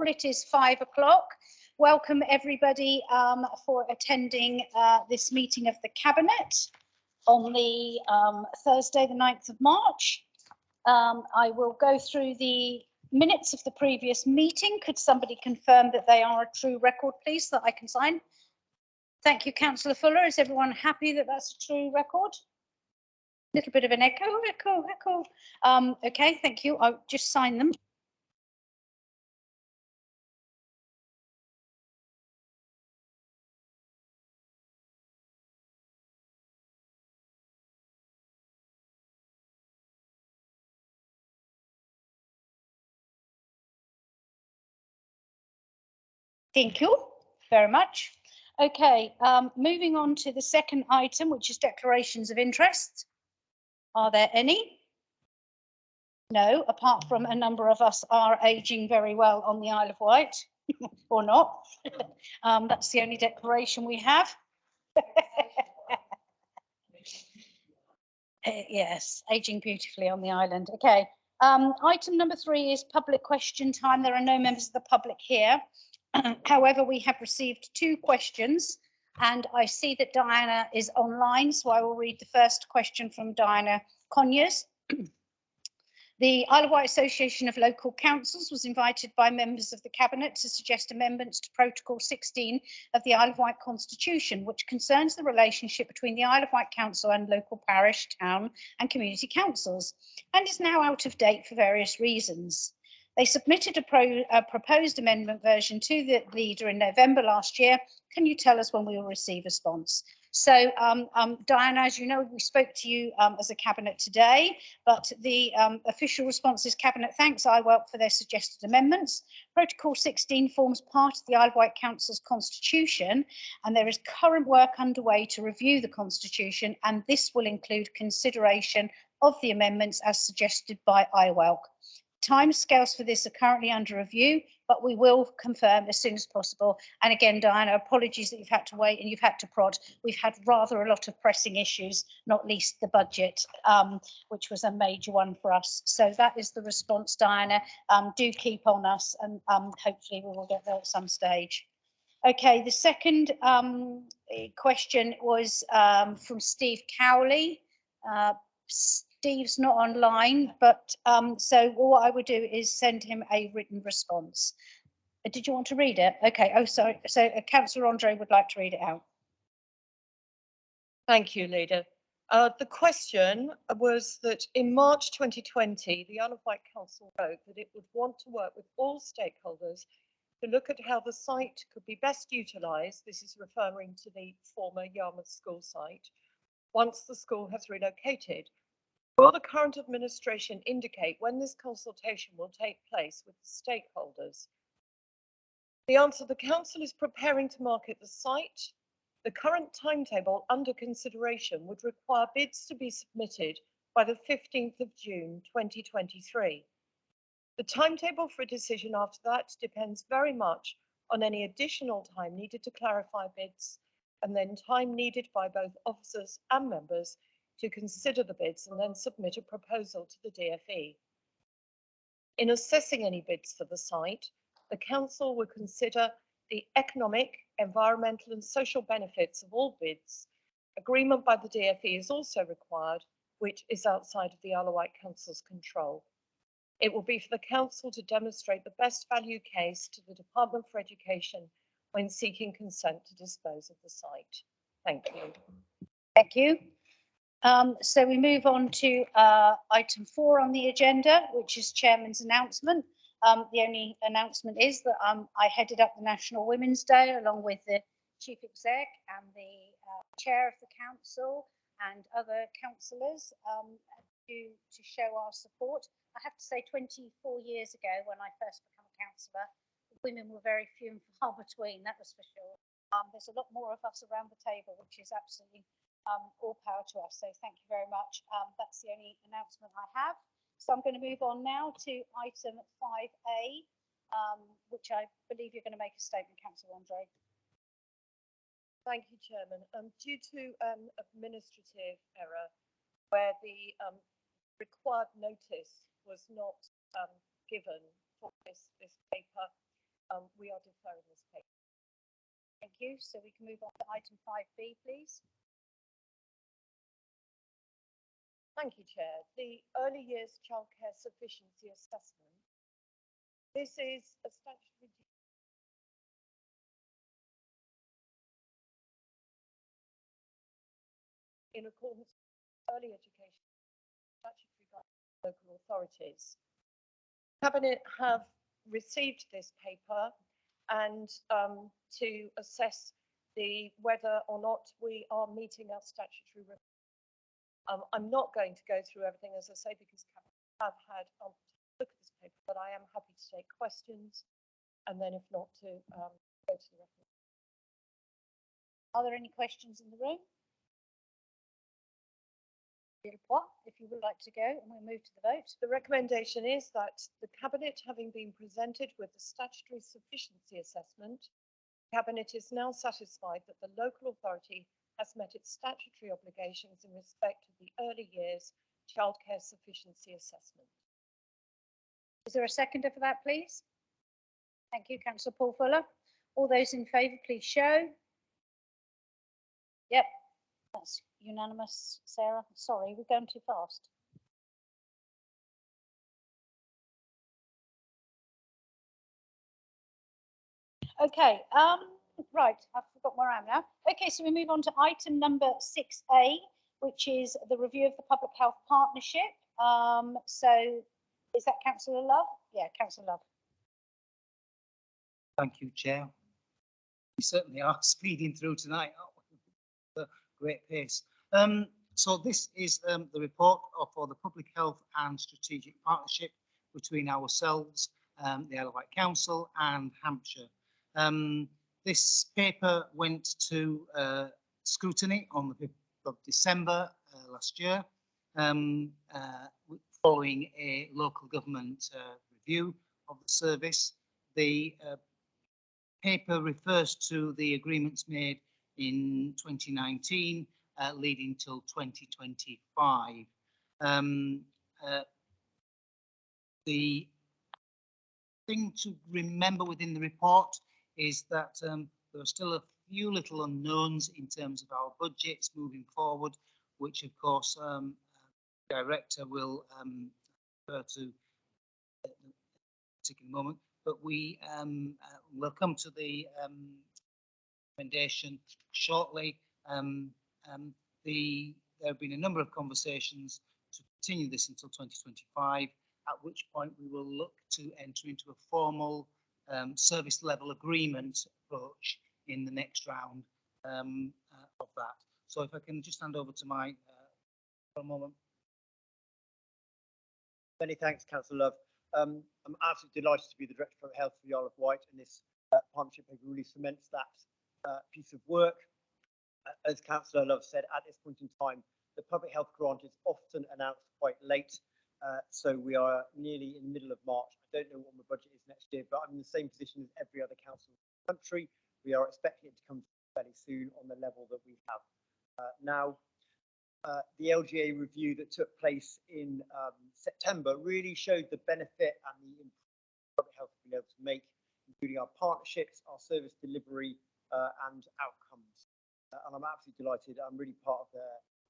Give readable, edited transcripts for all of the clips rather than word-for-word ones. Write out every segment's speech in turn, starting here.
Well, it is 5 o'clock. Welcome everybody for attending this meeting of the Cabinet on the Thursday, the 9th of March. I will go through the minutes of the previous meeting. Could somebody confirm that they are a true record, please, that I can sign? Thank you, Councillor Fuller. Is everyone happy that that's a true record? Little bit of an echo. Okay, thank you. I'll just sign them. Thank you very much. Okay, moving on to the second item, which is declarations of interest. Are there any? No, apart from a number of us are aging very well on the Isle of Wight, or not. That's the only declaration we have. Yes, aging beautifully on the island. Okay, item number 3 is public question time. There are no members of the public here. However, we have received 2 questions and I see that Diana is online, so I will read the first question from Diana Conyers. The Isle of Wight Association of Local Councils was invited by members of the Cabinet to suggest amendments to Protocol 16 of the Isle of Wight Constitution, which concerns the relationship between the Isle of Wight Council and local parish, town and community councils, and is now out of date for various reasons. They submitted a proposed amendment version to the leader in November last year. Can you tell us when we will receive a response? So, Diana, as you know, we spoke to you as a Cabinet today, but the official response is Cabinet thanks IWELC for their suggested amendments. Protocol 16 forms part of the Isle of Wight Council's constitution, and there is current work underway to review the constitution, and this will include consideration of the amendments as suggested by IWELC. Timescales for this are currently under review, but we will confirm as soon as possible. And again, Diana, apologies that you've had to wait and you've had to prod. We've had rather a lot of pressing issues, not least the budget, which was a major one for us. So that is the response, Diana. Do keep on us and hopefully we will get there at some stage. Okay, the second question was from Steve Cowley. Steve's not online, but so what I would do is send him a written response. Did you want to read it? Okay. Oh, sorry. So Councillor Andre would like to read it out. Thank you, Leader. The question was that in March 2020, the Isle of Wight Council wrote that it would want to work with all stakeholders to look at how the site could be best utilised. This is referring to the former Yarmouth School site, once the school has relocated. Will the current administration indicate when this consultation will take place with the stakeholders? The answer: the council is preparing to market the site. The current timetable under consideration would require bids to be submitted by the 15th of June 2023. The timetable for a decision after that depends very much on any additional time needed to clarify bids, and then time needed by both officers and members to consider the bids and then submit a proposal to the DFE. In assessing any bids for the site, the council will consider the economic, environmental and social benefits of all bids. Agreement by the DFE is also required, which is outside of the Isle of Wight Council's control. It will be for the council to demonstrate the best value case to the Department for Education when seeking consent to dispose of the site. Thank you. Thank you. So we move on to item 4 on the agenda, which is Chairman's announcement. The only announcement is that I headed up the National Women's Day along with the Chief Exec and the Chair of the Council and other councillors to show our support. I have to say 24 years ago when I first became a councillor, women were very few and far between, that was for sure. There's a lot more of us around the table, which is absolutely all power to us. So thank you very much. That's the only announcement I have. So I'm going to move on now to item 5A, which I believe you're going to make a statement, Councillor Andre. Thank you, Chairman. Due to administrative error, where the required notice was not given for this paper, we are deferring this paper. Thank you. So we can move on to item 5B, please. Thank you, Chair. The early years childcare sufficiency assessment. This is a statutory in accordance with early education statutory guidance of local authorities. Cabinet have received this paper and to assess whether or not we are meeting our statutory requirements. I'm not going to go through everything, as I say, because Cabinet have had a look at this paper, but I am happy to take questions, and then if not, to go to the recommendation. Are there any questions in the room? If you would like to go, and we'll move to the vote. The recommendation is that the Cabinet, having been presented with the statutory sufficiency assessment, Cabinet is now satisfied that the local authority has met its statutory obligations in respect of the early years childcare sufficiency assessment. Is there a seconder for that, please? Thank you, Councillor Paul Fuller. All those in favour, please show. Yep, that's unanimous, Sarah. Sorry, we're going too fast. Okay, right, I've forgotten where I am now. Okay, so we move on to item number 6A, which is the review of the public health partnership. So is that Councillor Love? Yeah, Councillor Love. Thank you, Chair. We certainly are speeding through tonight, aren't we? At a great pace. So this is the report for the Public Health and Strategic Partnership between ourselves, the Isle of Wight Council and Hampshire. This paper went to scrutiny on the 5th of December last year, following a local government review of the service. The paper refers to the agreements made in 2019, leading till 2025. The thing to remember within the report is that there are still a few little unknowns in terms of our budgets moving forward, which of course the Director will refer to at a particular moment. But we will come to the recommendation shortly. There have been a number of conversations to continue this until 2025, at which point we will look to enter into a formal service level agreement approach in the next round of that. So if I can just hand over to Mike for a moment. Many thanks, Councillor Love. I'm absolutely delighted to be the Director of Health for the Isle of Wight, and this partnership paper really cements that piece of work. As Councillor Love said, at this point in time, the public health grant is often announced quite late, so we are nearly in the middle of March. I don't know what my budget is next year, but I'm in the same position as every other council in the country. We are expecting it to come fairly soon on the level that we have now. The LGA review that took place in September really showed the benefit and the improvement public health we've been able to make, including our partnerships, our service delivery, and outcomes. And I'm absolutely delighted. I'm really part of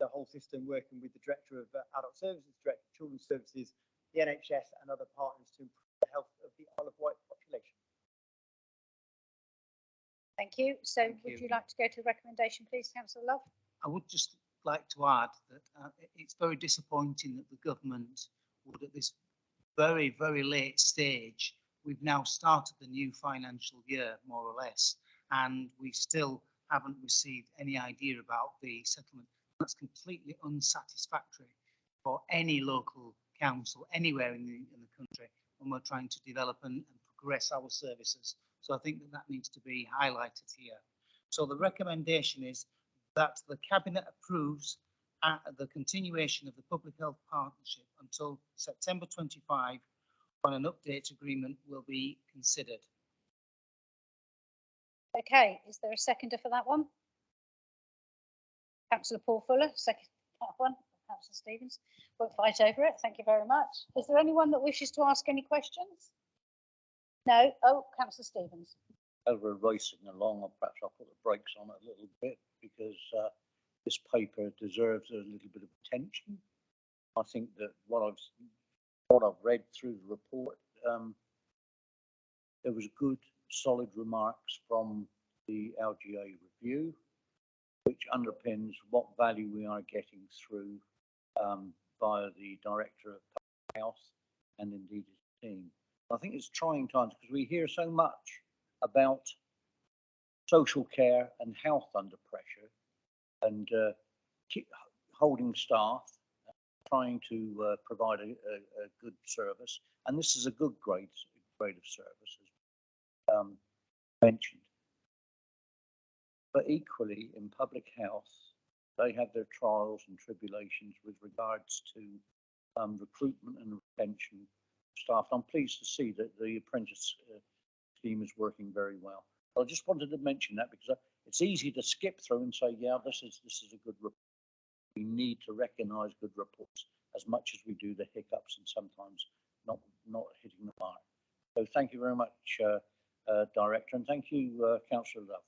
the whole system, working with the Director of Adult Services, Director of Children's Services, the NHS, and other partners to improve the health of the Isle of Wight population. Thank you. So would you like to go to the recommendation, please, Councillor Love? I would just like to add that it's very disappointing that the government would, at this very, very late stage, we've now started the new financial year, more or less, and we still haven't received any idea about the settlement. That's completely unsatisfactory for any local council anywhere in the country when we're trying to develop and progress our services. So I think that that needs to be highlighted here. So the recommendation is that the Cabinet approves the continuation of the Public Health Partnership until September 25, when an update agreement will be considered. Okay, is there a seconder for that one? Councillor Paul Fuller, second that one. Councillor Stevens, won't fight over it. Thank you very much. Is there anyone that wishes to ask any questions? No? Oh, Councillor Stevens. As we're racing along, or perhaps I'll put the brakes on it a little bit because this paper deserves a little bit of attention. I think that what I've read through the report, there was good, solid remarks from the LGA review, which underpins what value we are getting through via the Director of Public Health and indeed his team. I think it's trying times because we hear so much about social care and health under pressure and keep holding staff, trying to provide a good service. And this is a good grade of service, as mentioned. But equally, in public health, they have their trials and tribulations with regards to recruitment and retention of staff. I'm pleased to see that the apprentice scheme is working very well. I just wanted to mention that because it's easy to skip through and say, yeah, this is a good report. We need to recognise good reports as much as we do the hiccups and sometimes not hitting the mark. So thank you very much, Director, and thank you, Councillor Love.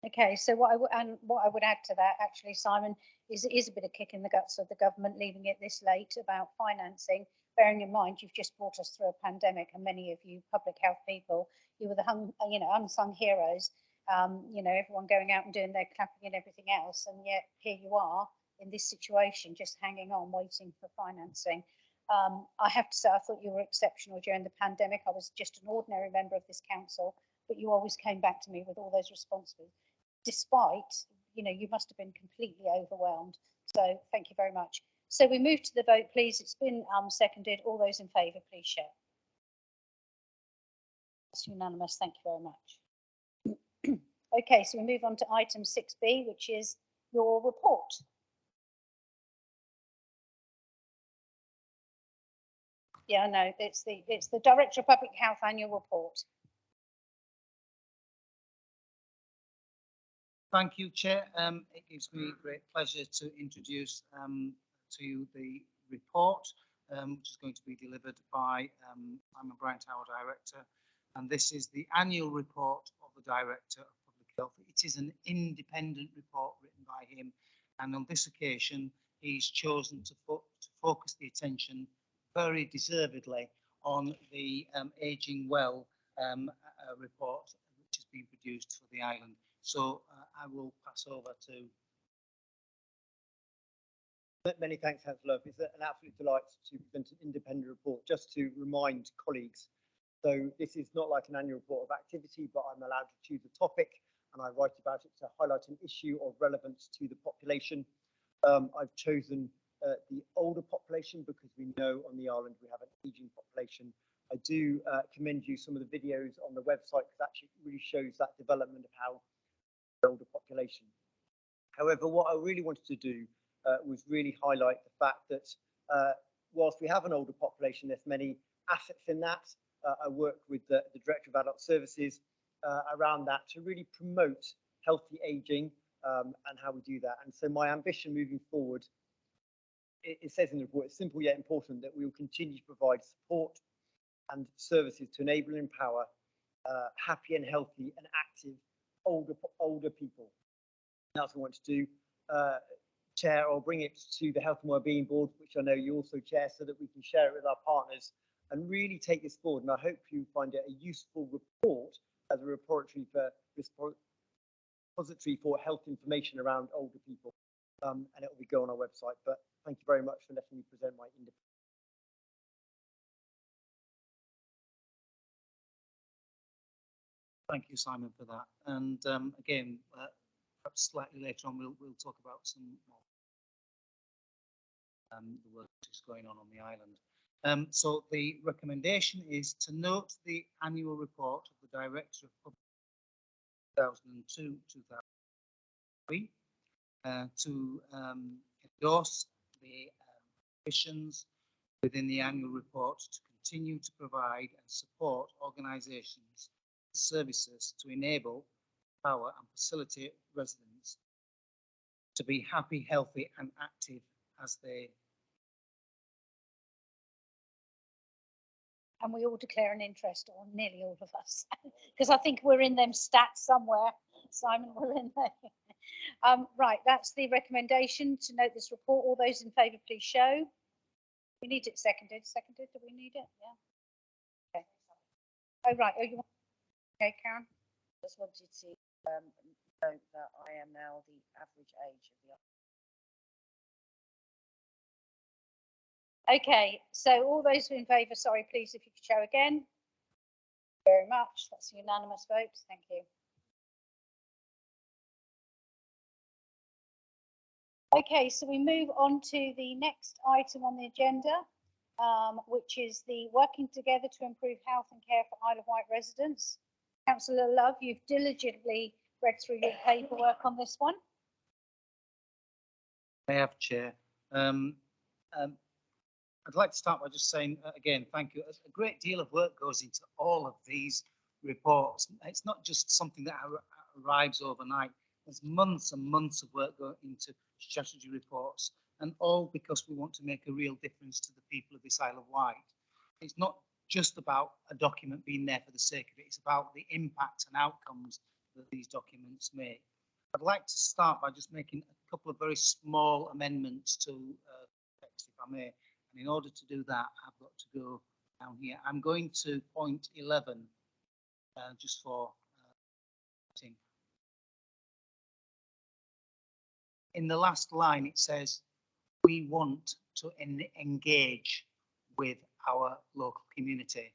Okay, so what I would add to that, actually, Simon, is it is a bit of kick in the guts of the government leaving it this late about financing. Bearing in mind, you've just brought us through a pandemic, and many of you public health people, you were the unsung heroes. Everyone going out and doing their clapping and everything else, and yet here you are in this situation, just hanging on, waiting for financing. I have to say, I thought you were exceptional during the pandemic. I was just an ordinary member of this council, but you always came back to me with all those responsibilities. Despite, you must have been completely overwhelmed. So thank you very much. So we move to the vote, please. It's been seconded. All those in favour, please show. It's unanimous. Thank you very much. Okay, so we move on to item 6B, which is your report. Yeah, no, it's the Director of Public Health annual report. Thank you, Chair. It gives me great pleasure to introduce to you the report, which is going to be delivered by Simon Bryant, our Director. And this is the annual report of the Director of Public Health. It is an independent report written by him. And on this occasion, he's chosen to focus the attention very deservedly on the Ageing Well report, which has been produced for the island. So I will pass over to. Many thanks, Councillor Love. It's an absolute delight to present an independent report. Just to remind colleagues, so this is not like an annual report of activity, but I'm allowed to choose a topic and I write about it to highlight an issue of relevance to the population. I've chosen the older population because we know on the island we have an ageing population. I do commend you some of the videos on the website because actually it really shows that development of how older population. However, what I really wanted to do was really highlight the fact that whilst we have an older population, there's many assets in that. I work with the Director of Adult Services around that to really promote healthy ageing and how we do that. And so my ambition moving forward, it says in the report, it's simple yet important that we will continue to provide support and services to enable and empower happy and healthy and active older people. And that's what I want to do. Chair, I'll bring it to the Health and Wellbeing Board, which I know you also chair, so that we can share it with our partners and really take this forward. And I hope you find it a useful report as a repository for health information around older people. And it will be go on our website. But thank you very much for letting me present my independent. Thank you, Simon, for that. And again, perhaps slightly later on, we'll talk about some more the work that's going on the island. So the recommendation is to note the annual report of the Director of Public 2002-2003, to endorse the ambitions within the annual report to continue to provide and support organisations and services to enable, empower and facilitate residents to be happy, healthy and active as they. and we all declare an interest, or nearly all of us, because I think we're in them stats somewhere. Simon, we're in there. Right, that's the recommendation to note this report. All those in favour, please show. We need it seconded. Seconded, do we need it? Yeah. Okay. Oh, right. Oh, you want... Okay, Karen. Just wanted to note that I am now the average age of the. Okay, so all those in favour, sorry, please, if you could show again. Very much. That's a unanimous vote. Thank you. Okay, so we move on to the next item on the agenda, which is the working together to improve health and care for Isle of Wight residents. Councillor Love, you've diligently read through your paperwork on this one. I have, Chair. I'd like to start by just saying, again, thank you. A great deal of work goes into all of these reports. It's not just something that arrives overnight. There's months and months of work going into strategy reports, and all because we want to make a real difference to the people of this Isle of Wight. It's not just about a document being there for the sake of it. It's about the impact and outcomes that these documents make. I'd like to start by just making a couple of very small amendments to text, if I may. And in order to do that, I've got to go down here. I'm going to point 11, just for in the last line, it says, we want to engage with our local community.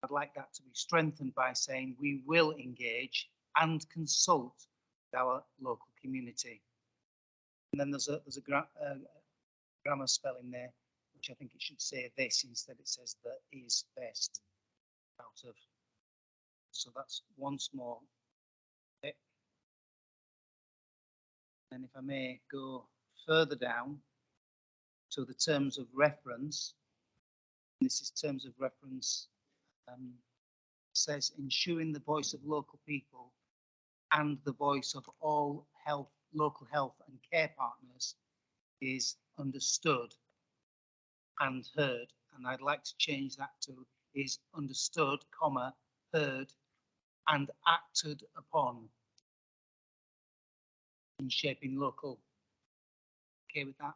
I'd like that to be strengthened by saying we will engage and consult with our local community. And then there's a grammar spelling there, which I think it should say this, instead it says that is best out of. So that's one small bit. And if I may go further down to the terms of reference, this is terms of reference, says ensuring the voice of local people and the voice of all local health and care partners is understood and heard. And I'd like to change that to is understood, comma, heard and acted upon in shaping local. Okay with that?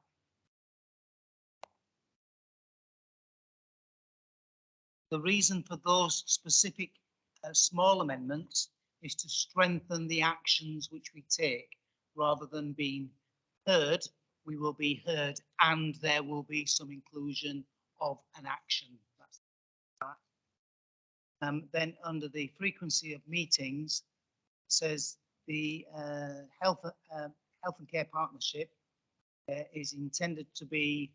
The reason for those specific small amendments is to strengthen the actions which we take. Rather than being heard, we will be heard and there will be some inclusion of an action. That's that. Then under the frequency of meetings, it says the health and care partnership is intended to be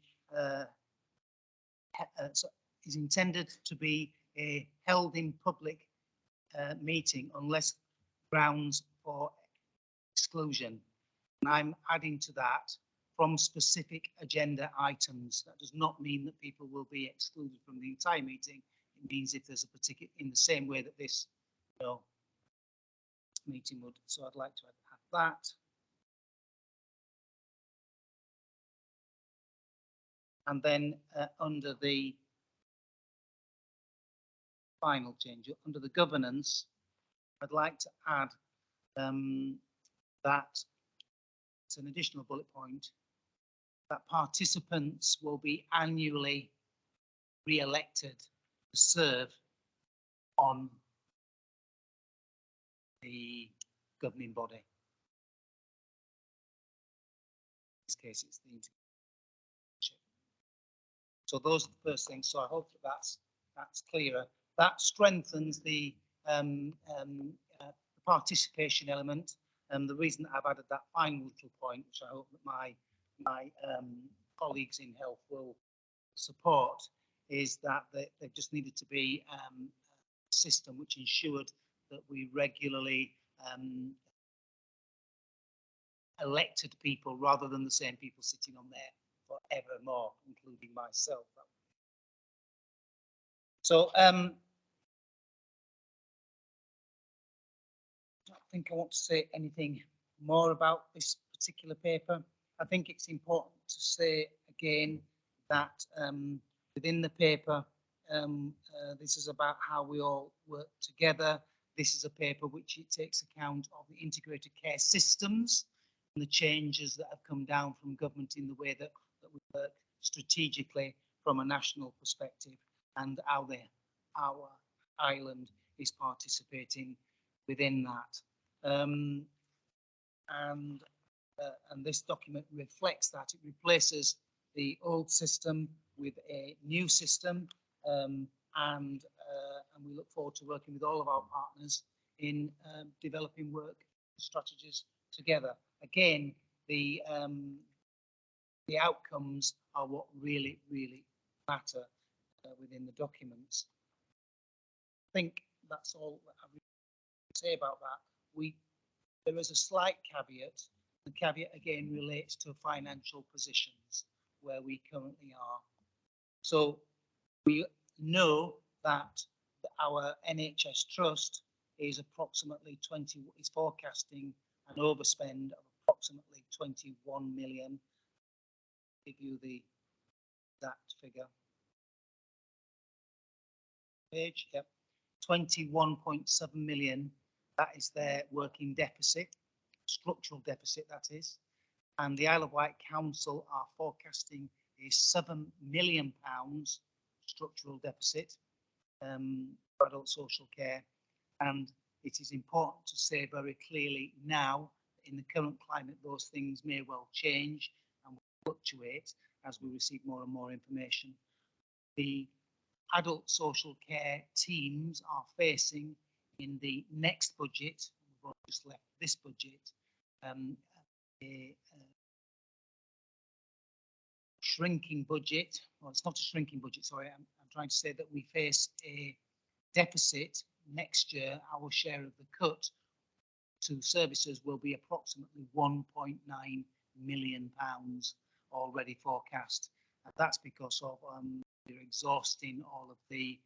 held in public meeting unless grounds for exclusion. And I'm adding to that from specific agenda items. That does not mean that people will be excluded from the entire meeting. It means if there's a particular, in the same way that this meeting would. So I'd like to add that. And then under the final change, under the governance, I'd like to add that it's an additional bullet point that participants will be annually re-elected to serve on the governing body. In this case, it's the interim. So those are the first things. So I hope that that's clearer. That strengthens the participation element. The reason that I've added that final little point, which I hope that my colleagues in health will support, is that there just needed to be a system which ensured that we regularly elected people rather than the same people sitting on there forevermore, including myself. So I don't think I want to say anything more about this particular paper. I think it's important to say again that within the paper this is about how we all work together. This is a paper which it takes account of the integrated care systems and the changes that have come down from government in the way that we work strategically from a national perspective, and how our island is participating within that. And this document reflects that. It replaces the old system with a new system, and we look forward to working with all of our partners in developing work strategies together. Again, the outcomes are what really matter within the documents. I think that's all that I would say about that. There is a slight caveat. The caveat again relates to financial positions where we currently are. So we know that our NHS Trust is approximately is forecasting an overspend of approximately 21 million. Give you that figure. Page, yep. 21.7 million. That is their working deficit, structural deficit, that is. And the Isle of Wight Council are forecasting a £7 million structural deficit for adult social care. And it is important to say very clearly now, in the current climate, those things may well change and will fluctuate as we receive more and more information. The adult social care teams are facing in the next budget, we've just left this budget, a shrinking budget. Well, it's not a shrinking budget, sorry, I'm trying to say that we face a deficit next year. Our share of the cut to services will be approximately £1.9 million already forecast. And that's because of we're exhausting all of the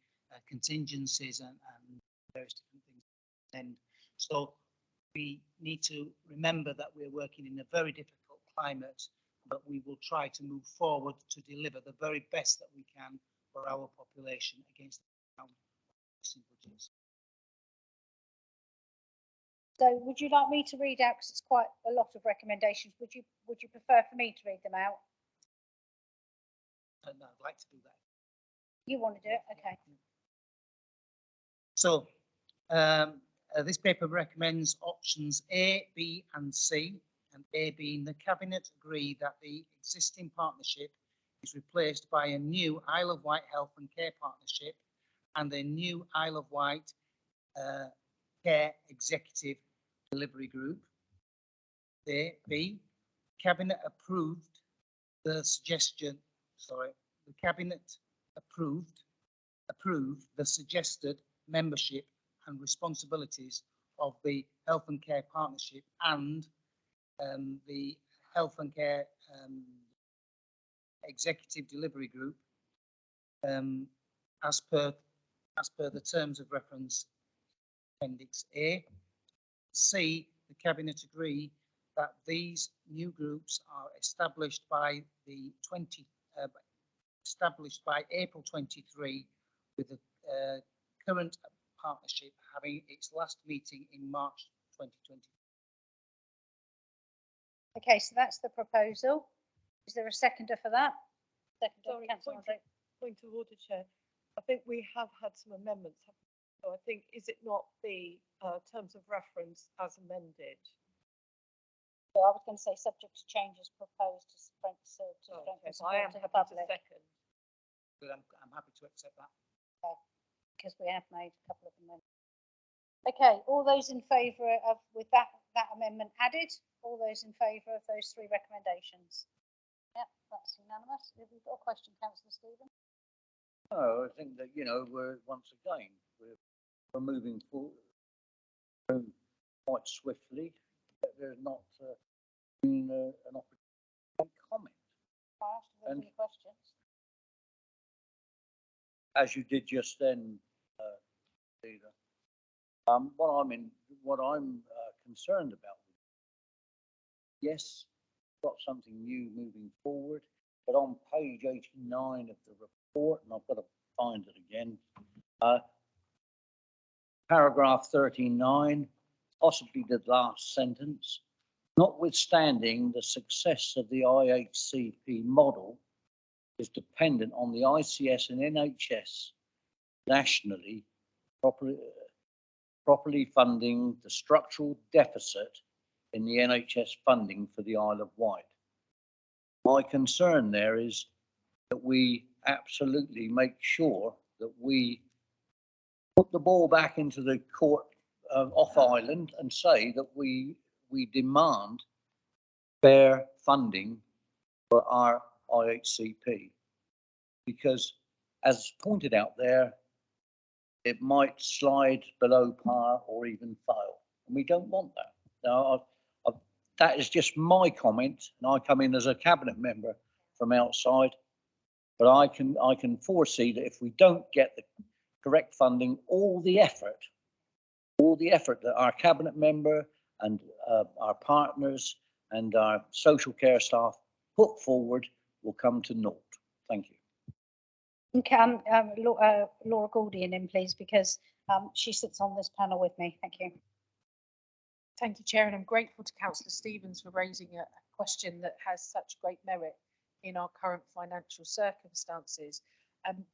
contingencies and various different things. And so we need to remember that we're working in a very difficult climate, but we will try to move forward to deliver the very best that we can for our population against the budgets. So would you like me to read out, because it's quite a lot of recommendations, would you prefer for me to read them out? No, I'd like to do that. You want to do it? Okay. So this paper recommends options A, B and C, and A being the Cabinet agree that the existing partnership is replaced by a new Isle of Wight Health and Care Partnership and a new Isle of Wight Care Executive Delivery Group. A, B, Cabinet approved the suggestion, the Cabinet approved the suggested membership and responsibilities of the Health and Care Partnership and the Health and Care Executive Delivery Group as per the terms of reference Appendix A. C, the Cabinet agree that these new groups are established by April 23, with the current partnership having its last meeting in March 2020. Okay, so that's the proposal. Is there a seconder for that? Sorry, Councillor point of order, Chair. I think we have had some amendments. So I think, is it not the terms of reference as amended? So I was going to say subject to changes proposed to I am happy to second. But I'm happy to accept that. Okay, because we have made a couple of amendments. Okay, all those in favour of with that amendment added? All those in favour of those three recommendations? Yep, that's unanimous. Have you got a question, Councillor Stephen? No, I think that, we're moving forward quite swiftly. There's not been an opportunity to comment. I asked if there's any questions. As you did just then, Peter. What I'm concerned about. Yes, got something new moving forward, but on page 89 of the report, and I've got a find it again. Paragraph 39, possibly the last sentence. Notwithstanding the success of the IHCP model is dependent on the ICS and NHS nationally properly funding the structural deficit in the NHS funding for the Isle of Wight. My concern there is that we absolutely make sure that we put the ball back into the court off island and say that we demand fair funding for our IHCP, because as pointed out there, it might slide below par or even fail, and we don't want that. Now, that is just my comment, and I come in as a cabinet member from outside, but I can foresee that if we don't get the correct funding, all the effort that our cabinet member and our partners and our social care staff put forward will come to naught. Thank you. Okay, Laura Gordian in, please, because she sits on this panel with me. Thank you. Thank you, Chair, and I'm grateful to Councillor Stevens for raising a question that has such great merit in our current financial circumstances.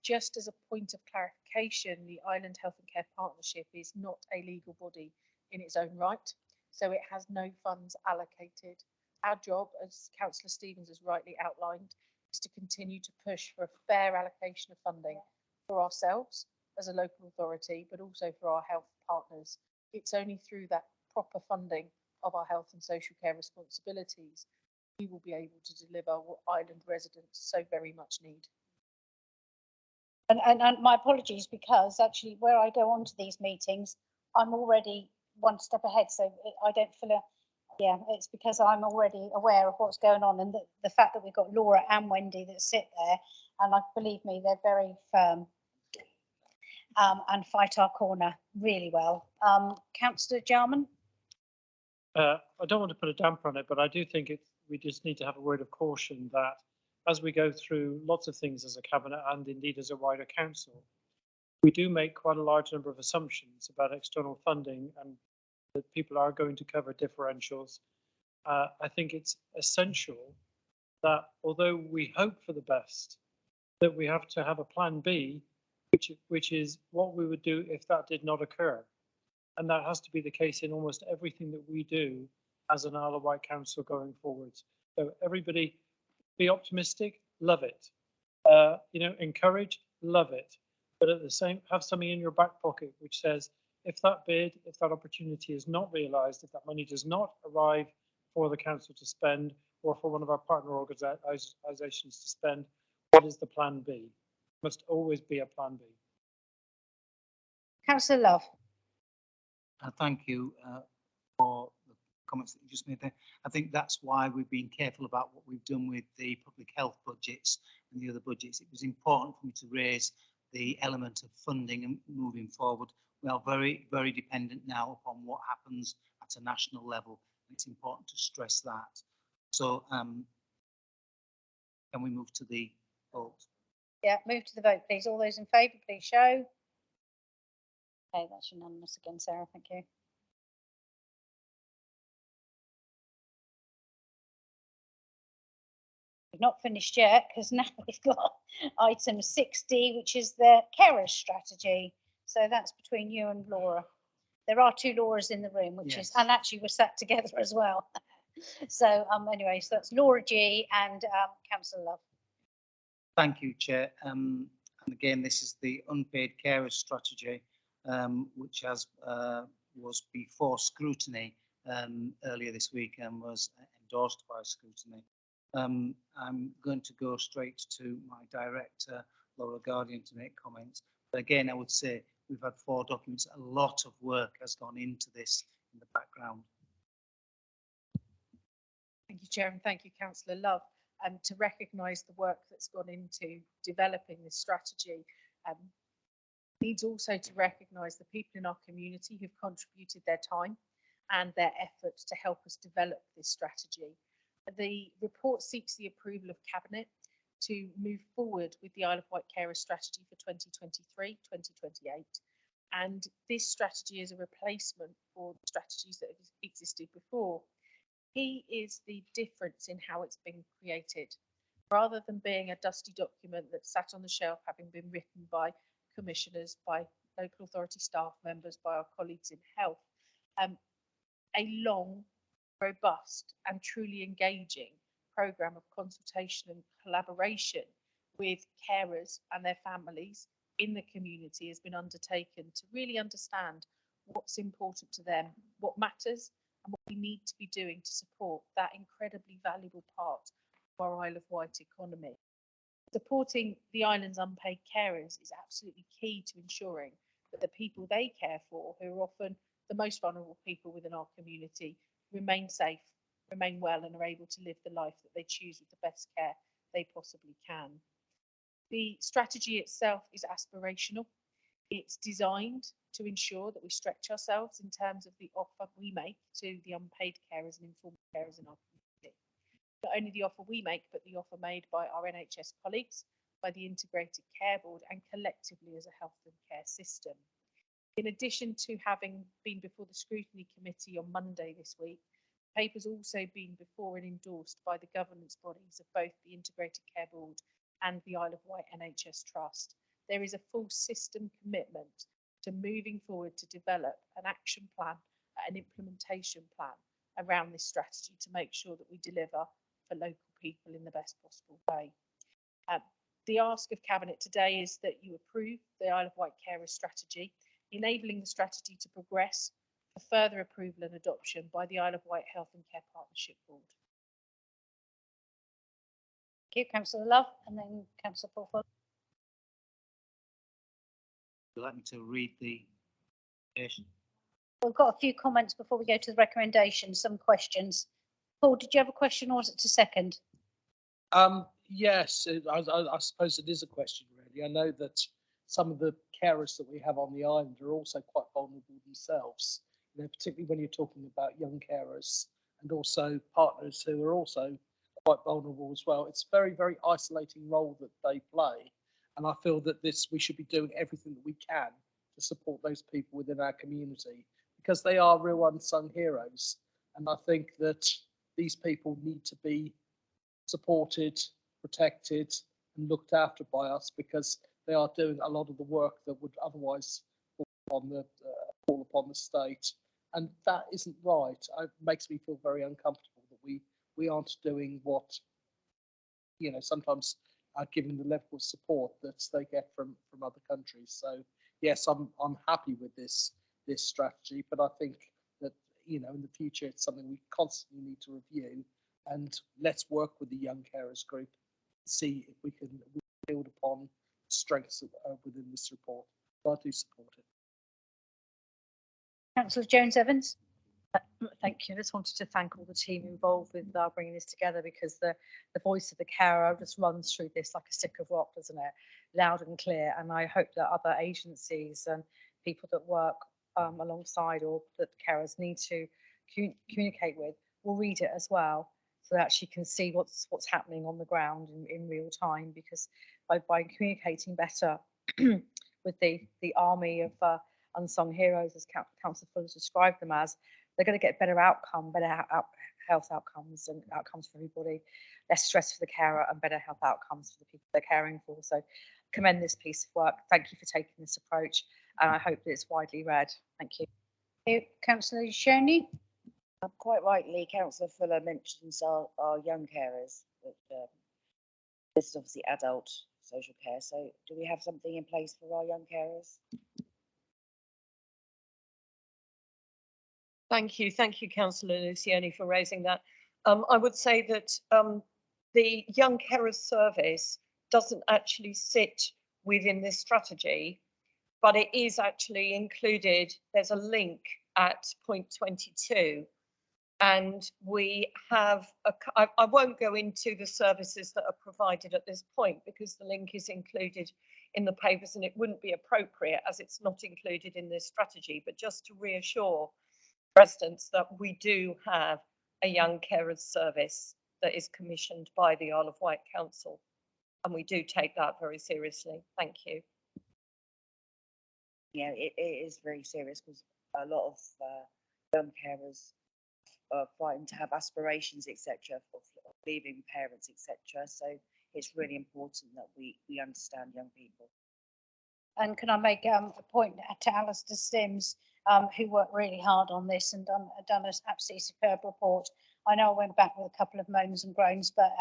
Just as a point of clarification, the Island Health and Care Partnership is not a legal body in its own right, so it has no funds allocated. Our job, as Councillor Stevens has rightly outlined, is to continue to push for a fair allocation of funding for ourselves as a local authority, but also for our health partners. It's only through that proper funding of our health and social care responsibilities we will be able to deliver what island residents so very much need. And my apologies, because actually where I go on to these meetings, I'm already one step ahead, so I don't feel yeah, it's because I'm already aware of what's going on, and the fact that we've got Laura and Wendy that sit there, and believe me, they're very firm and fight our corner really well. Councillor Jarman? I don't want to put a damper on it, but I do think we just need to have a word of caution that as we go through lots of things as a cabinet and indeed as a wider council, we do make quite a large number of assumptions about external funding and that people are going to cover differentials. I think it's essential that although we hope for the best, that we have to have a plan B, which is what we would do if that did not occur. And that has to be the case in almost everything that we do as an Isle of Wight Council going forwards. So everybody be optimistic, love it. Encourage, love it. But at the same, have something in your back pocket which says, if that opportunity is not realised, if that money does not arrive for the council to spend or for one of our partner organisations to spend, what is the plan B? Must always be a plan B. Councillor Love. Thank you for the comments that you just made there. I think that's why we've been careful about what we've done with the public health budgets and the other budgets. It was important for me to raise the element of funding and moving forward. We are very, very dependent now upon what happens at a national level. It's important to stress that. So can we move to the vote? Yeah, move to the vote, please. All those in favour, please show. Okay, that's unanimous again, Sarah. Thank you. We've not finished yet, because now we've got item 60, which is the carers strategy. So that's between you and Laura. There are two Lauras in the room, which is, and actually we're sat together as well. So anyway, so that's Laura G and Councillor Love. Thank you, Chair. And again, this is the unpaid carers strategy, which was before scrutiny earlier this week and was endorsed by scrutiny. I'm going to go straight to my director, Laura Guardian, to make comments. But again, I would say we've had 4 documents. A lot of work has gone into this in the background. Thank you, Chair, and thank you, Councillor Love. To recognise the work that's gone into developing this strategy, needs also to recognise the people in our community who've contributed their time and their efforts to help us develop this strategy. The report seeks the approval of Cabinet to move forward with the Isle of Wight Carer strategy for 2023-2028. And this strategy is a replacement for the strategies that have existed before. Key is the difference in how it's been created. Rather than being a dusty document that sat on the shelf, having been written by commissioners, by local authority staff members, by our colleagues in health, a long, robust and truly engaging programme of consultation and collaboration with carers and their families in the community has been undertaken to really understand what's important to them, what matters, and what we need to be doing to support that incredibly valuable part of our Isle of Wight economy. Supporting the island's unpaid carers is absolutely key to ensuring that the people they care for, who are often the most vulnerable people within our community, remain safe, remain well, and are able to live the life that they choose with the best care they possibly can. The strategy itself is aspirational. It's designed to ensure that we stretch ourselves in terms of the offer we make to the unpaid carers and informal carers in our community. Not only the offer we make, but the offer made by our NHS colleagues, by the Integrated Care Board, and collectively as a health and care system. In addition to having been before the Scrutiny Committee on Monday this week, the paper's also been before and endorsed by the governance bodies of both the Integrated Care Board and the Isle of Wight NHS Trust. There is a full system commitment to moving forward to develop an action plan, an implementation plan around this strategy to make sure that we deliver for local people in the best possible way. The ask of Cabinet today is that you approve the Isle of Wight Carer strategy, enabling the strategy to progress for further approval and adoption by the Isle of Wight Health and Care Partnership Board. Thank you, Councillor Love, and then Councillor Paul. Would you like me to read the recommendation? We've got a few comments before we go to the recommendation, some questions. Paul, did you have a question or was it to second? Yes, I suppose it is a question really. I know that some of the carers that we have on the island are also quite vulnerable themselves, you know, particularly when you're talking about young carers and also partners who are also quite vulnerable as well. It's a very, very isolating role that they play. And I feel that we should be doing everything that we can to support those people within our community because they are real unsung heroes. And I think that these people need to be supported, protected and looked after by us because they are doing a lot of the work that would otherwise fall upon the state. And that isn't right. It makes me feel very uncomfortable that we aren't doing what, you know, sometimes giving the level of support that they get from other countries. So yes, I'm happy with this strategy, but I think that, you know, in the future it's something we constantly need to review, and let's work with the Young Carers Group, see if we can build upon strengths within this report. So I do support it. Councillor Jones-Evans. Thank you. I just wanted to thank all the team involved with bringing this together because the voice of the carer just runs through this like a stick of rock, doesn't it? Loud and clear. And I hope that other agencies and people that work alongside or that carers need to communicate with will read it as well, so that she can see what's happening on the ground in real time. Because by communicating better with the army of unsung heroes, as Councillor Fuller's described them as, they're going to get better health outcomes and outcomes for everybody, less stress for the carer and better health outcomes for the people they're caring for. So commend this piece of work. Thank you for taking this approach and I hope that it's widely read. Thank you. Thank you. Councillor Shoney. Quite rightly, Councillor Fuller mentions our young carers, but this is obviously adult social care. So do we have something in place for our young carers? Thank you, Councillor Lucioni, for raising that. I would say that the Young Carers Service doesn't actually sit within this strategy, but it is actually included. There's a link at point 22, and we have, I won't go into the services that are provided at this point because the link is included in the papers and it wouldn't be appropriate as it's not included in this strategy, but just to reassure residents that we do have a young carers service that is commissioned by the Isle of Wight Council. and we do take that very seriously. Thank you. Yeah, it is very serious because a lot of young carers are fighting to have aspirations, etc., of leaving parents, etc. So it's really important that we understand young people. And can I make a point to Alistair Sims, who worked really hard on this and done an absolutely superb report. I know I went back with a couple of moans and groans, but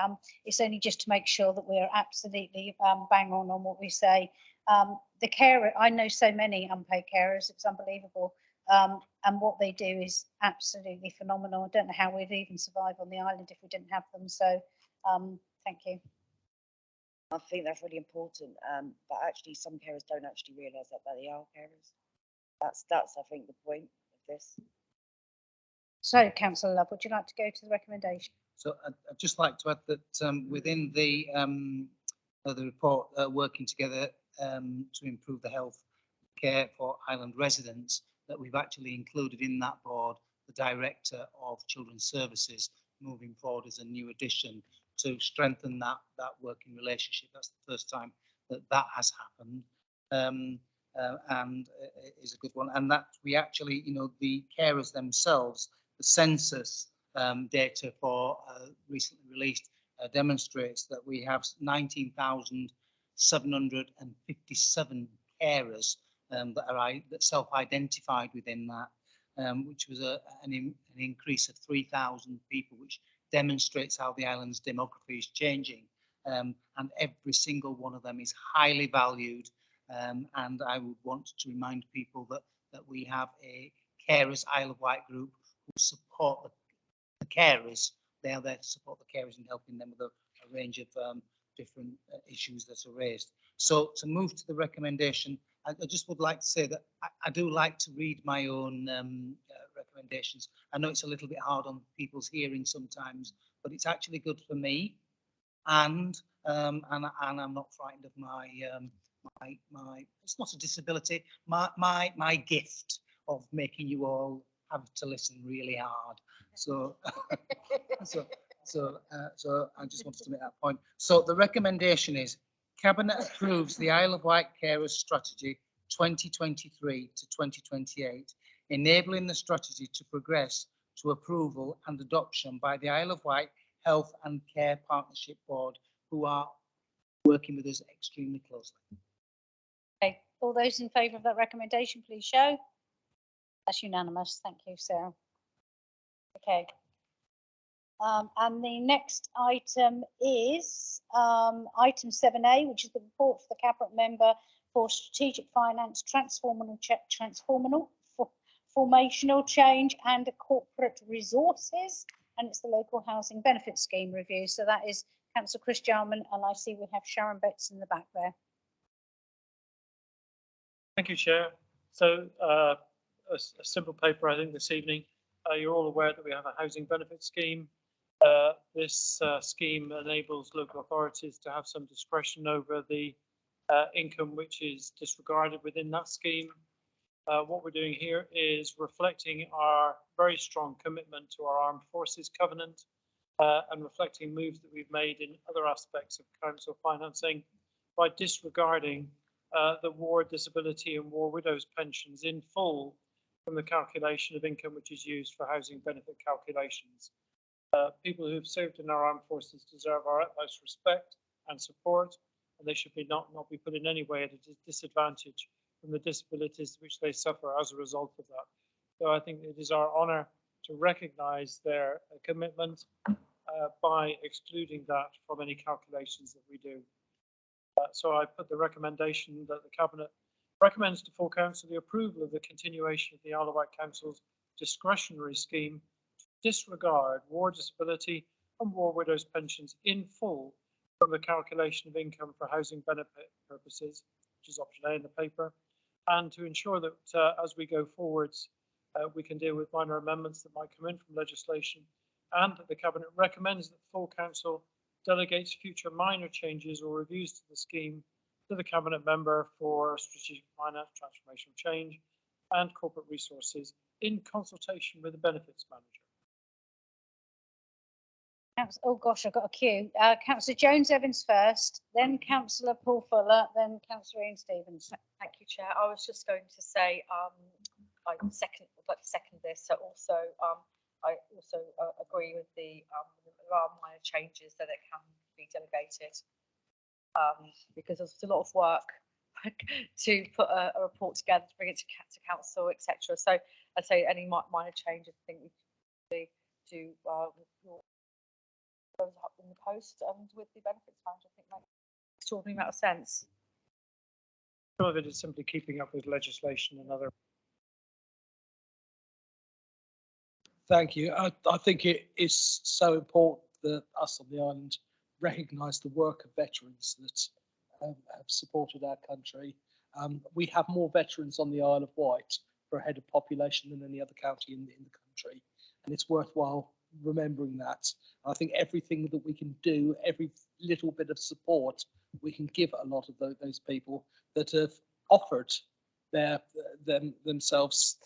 it's only just to make sure that we're absolutely bang on what we say. The carer, I know so many unpaid carers, it's unbelievable. And what they do is absolutely phenomenal. I don't know how we'd even survive on the island if we didn't have them. So thank you. I think that's really important, but actually some carers don't actually realise that they are carers. That's I think the point of this. So, Councillor Love, would you like to go to the recommendation? So I'd just like to add that within the report, working together to improve the health care for island residents, that we've actually included in that board the Director of Children's Services moving forward as a new addition to strengthen that working relationship. That's the first time that has happened, and is a good one. And that we actually, the carers themselves, the census data for recently released demonstrates that we have 19,757 carers that self-identified within that, which was an increase of 3,000 people, which demonstrates how the island's demography is changing. And every single one of them is highly valued. And I would want to remind people that we have a carers Isle of Wight group who support the carers. They are there to support the carers and helping them with a range of different issues that are raised. So to move to the recommendation, I just would like to say that I do like to read my own recommendations. I know it's a little bit hard on people's hearing sometimes, but it's actually good for me, and I'm not frightened of my it's not a disability, my gift of making you all have to listen really hard. So so I just wanted to make that point. So the recommendation is Cabinet approves the Isle of Wight Carers Strategy 2023 to 2028, enabling the strategy to progress to approval and adoption by the Isle of Wight Health and Care Partnership Board, who are working with us extremely closely. Okay, all those in favour of that recommendation, please show. That's unanimous. Thank you, Sarah. Okay. And the next item is item 7A, which is the report for the Cabinet Member for Strategic Finance, Formational Change and Corporate Resources, and it's the Local Housing Benefit Scheme review. So that is Councillor Chris Jarman, and I see we have Sharon Betts in the back there. Thank you, Chair. So a simple paper, I think, this evening. You're all aware that we have a housing benefit scheme. This scheme enables local authorities to have some discretion over the income which is disregarded within that scheme. What we're doing here is reflecting our very strong commitment to our Armed Forces Covenant and reflecting moves that we've made in other aspects of council financing by disregarding the war, disability and war widows pensions in full from the calculation of income which is used for housing benefit calculations. People who have served in our armed forces deserve our utmost respect and support, and they should not be put in any way at a disadvantage from the disabilities which they suffer as a result of that. So I think it is our honour to recognise their commitment by excluding that from any calculations that we do. So I put the recommendation that the Cabinet recommends to full council the approval of the continuation of the Isle of Wight Council's discretionary scheme to disregard war, disability and war widows pensions in full from the calculation of income for housing benefit purposes, which is option A in the paper, and to ensure that as we go forwards, we can deal with minor amendments that might come in from legislation, and that the Cabinet recommends that full council delegates future minor changes or reviews to the scheme to the Cabinet Member for Strategic Finance, Transformational Change and Corporate Resources in consultation with the Benefits Manager. Oh gosh, I've got a queue. Councillor Jones Evans first, then Councillor Paul Fuller, then Councillor Ian Stevens. Thank you, Chair. I was just going to say, I would like to second this. So also, I also agree with there are minor changes that it can be delegated, because there's a lot of work to put a report together, to bring it to council, etc. So I'd say any minor changes, I think we should do goes up in the post and with the benefits manager. I think makes extraordinary amount of sense. Some of it is simply keeping up with legislation and other. Thank you. I think it is so important that us on the island recognise the work of veterans that have supported our country. We have more veterans on the Isle of Wight per head of population than any other county in the country, and it's worthwhile remembering that. I think everything that we can do, every little bit of support we can give a lot of those people that have offered themselves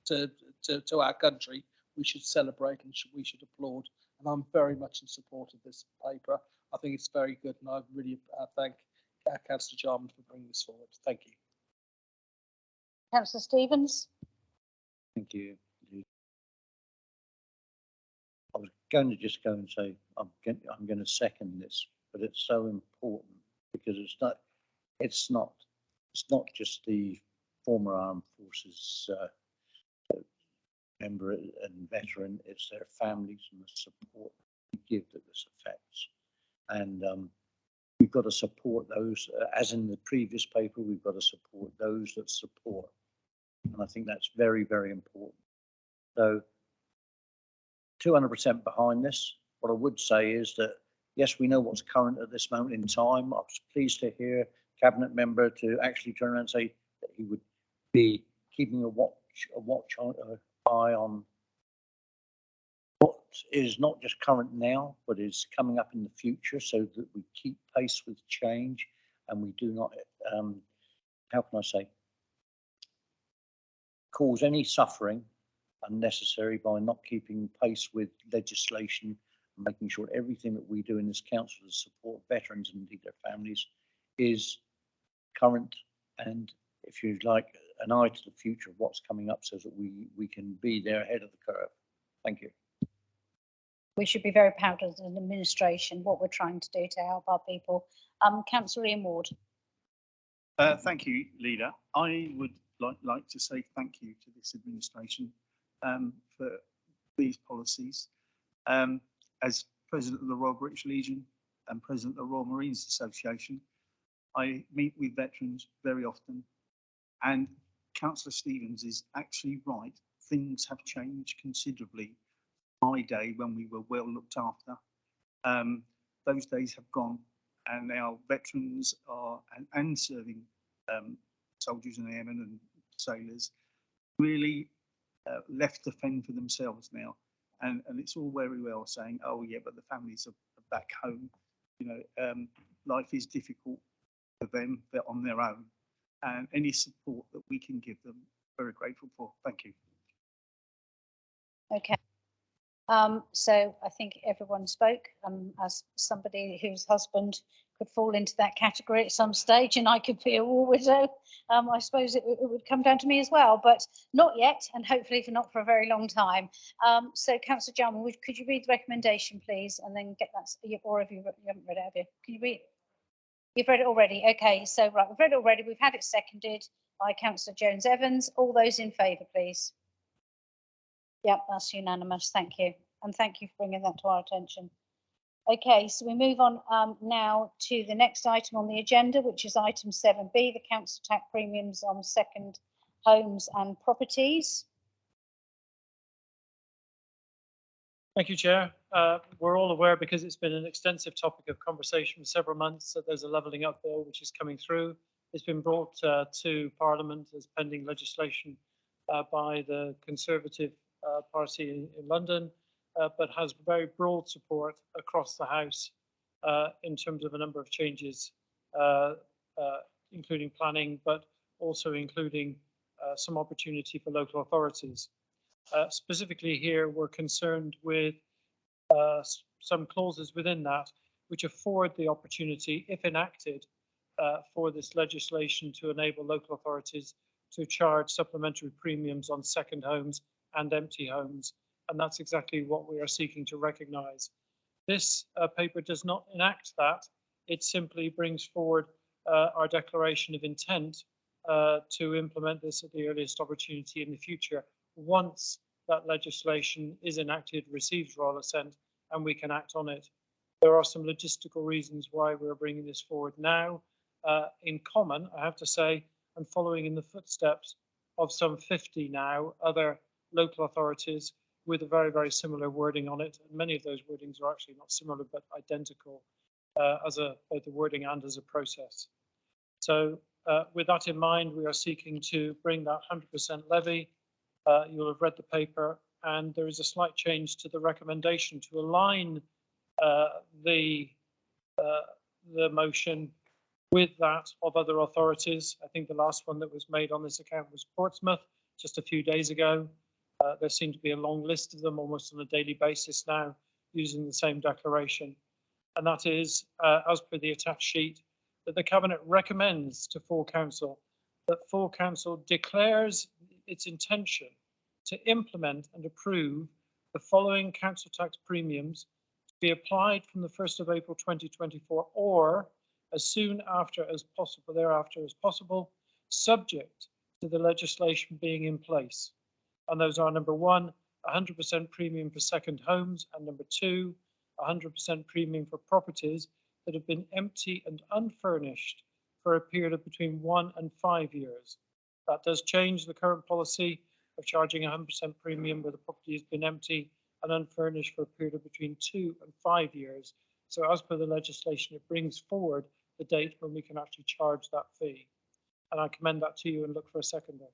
to our country, we should celebrate and we should applaud. And I'm very much in support of this paper. I think it's very good, and I really thank Councillor Jarman for bringing this forward. Thank you. Councillor Stevens. Thank you. I was going to just go and say I'm going to second this, but it's so important because it's not just the former armed forces member and veteran, it's their families and the support we give that this affects. And we've got to support those, as in the previous paper, we've got to support those that support. And I think that's very, very important. So 200% behind this. What I would say is that, yes, we know what's current at this moment in time. I was pleased to hear Cabinet member to actually turn around and say that he would be keeping a watch eye on what is not just current now, but is coming up in the future, so that we keep pace with change and we do not, how can I say, cause any suffering unnecessary by not keeping pace with legislation and making sure everything that we do in this council to support veterans and indeed their families is current, and if you like, an eye to the future of what's coming up so that we can be there ahead of the curve. Thank you. We should be very proud as an administration what we're trying to do to help our people. Councillor Ian Ward. Thank you, Leader. I would like to say thank you to this administration for these policies. As President of the Royal British Legion and President of the Royal Marines Association, I meet with veterans very often, and Councillor Stevens is actually right. Things have changed considerably. My day when we were well looked after, those days have gone, and now veterans are and serving soldiers and airmen and sailors really left to fend for themselves now, and it's all very well saying, oh yeah, but the families are back home. You know, life is difficult for them. They're on their own, and any support that we can give them, very grateful for. Thank you. Okay. So I think everyone spoke. As somebody whose husband could fall into that category at some stage, and I could be a war widow, I suppose it would come down to me as well, but not yet, and hopefully not for a very long time. So Councillor Jarman, could you read the recommendation, please, and then get that, or have you haven't read it, have you? Can you read? You've read it already. Okay, so right, we've read it already. We've had it seconded by Councillor Jones Evans. All those in favour, please. Yep, that's unanimous. Thank you. And thank you for bringing that to our attention. Okay, so we move on now to the next item on the agenda, which is item 7B, the council tax premiums on second homes and properties. Thank you, Chair. We're all aware, because it's been an extensive topic of conversation for several months, that there's a levelling up bill which is coming through. It's been brought to Parliament as pending legislation by the Conservative Party in London, but has very broad support across the House in terms of a number of changes, including planning, but also including some opportunity for local authorities. Specifically here, we're concerned with some clauses within that which afford the opportunity, if enacted, for this legislation to enable local authorities to charge supplementary premiums on second homes and empty homes. And that's exactly what we are seeking to recognise. This paper does not enact that. It simply brings forward our declaration of intent to implement this at the earliest opportunity in the future, once that legislation is enacted, receives royal assent, and we can act on it. There are some logistical reasons why we're bringing this forward now. In common, I have to say, and following in the footsteps of some 50 now other local authorities with a very, very similar wording on it. And many of those wordings are actually not similar, but identical as both the wording and as a process. So with that in mind, we are seeking to bring that 100% levy. You'll have read the paper, and there is a slight change to the recommendation to align the motion with that of other authorities. I think the last one that was made on this account was Portsmouth just a few days ago. There seems to be a long list of them almost on a daily basis now using the same declaration. And that is, as per the attached sheet, that the Cabinet recommends to full council that full council declares its intention to implement and approve the following council tax premiums to be applied from the 1st of April 2024 or as soon after as possible, thereafter as possible, subject to the legislation being in place. And those are number one, 100% premium for second homes, and number two, 100% premium for properties that have been empty and unfurnished for a period of between 1 and 5 years. That does change the current policy of charging 100% premium where the property has been empty and unfurnished for a period of between 2 and 5 years. So as per the legislation, it brings forward the date when we can actually charge that fee. And I commend that to you and look for a seconder.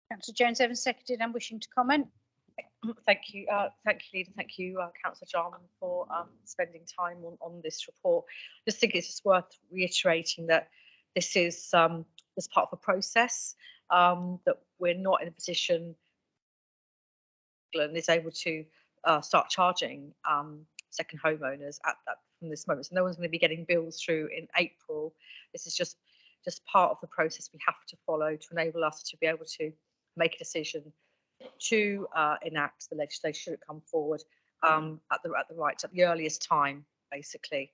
Councillor Jones-Evans, seconded and wishing to comment. Thank you, Leader. Thank you, Councillor Jarman, for spending time on this report. I just think it's just worth reiterating that this is as part of a process, that we're not in a position England is able to start charging second homeowners from this moment. So no one's going to be getting bills through in April. This is just part of the process we have to follow to enable us to be able to make a decision to enact the legislation should it come forward at the earliest time, basically.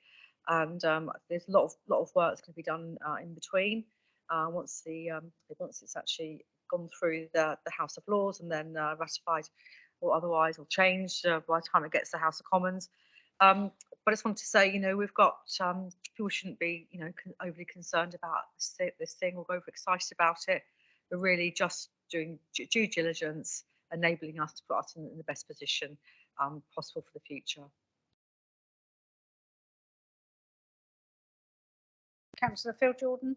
And there's a lot of work that's going to be done in between once it's actually gone through the House of Lords and then ratified or otherwise or changed by the time it gets to the House of Commons. But I just wanted to say, we've got people shouldn't be, overly concerned about this thing or go overexcited about it. We're really just doing due diligence, enabling us to put us in the best position possible for the future. Councillor Phil Jordan.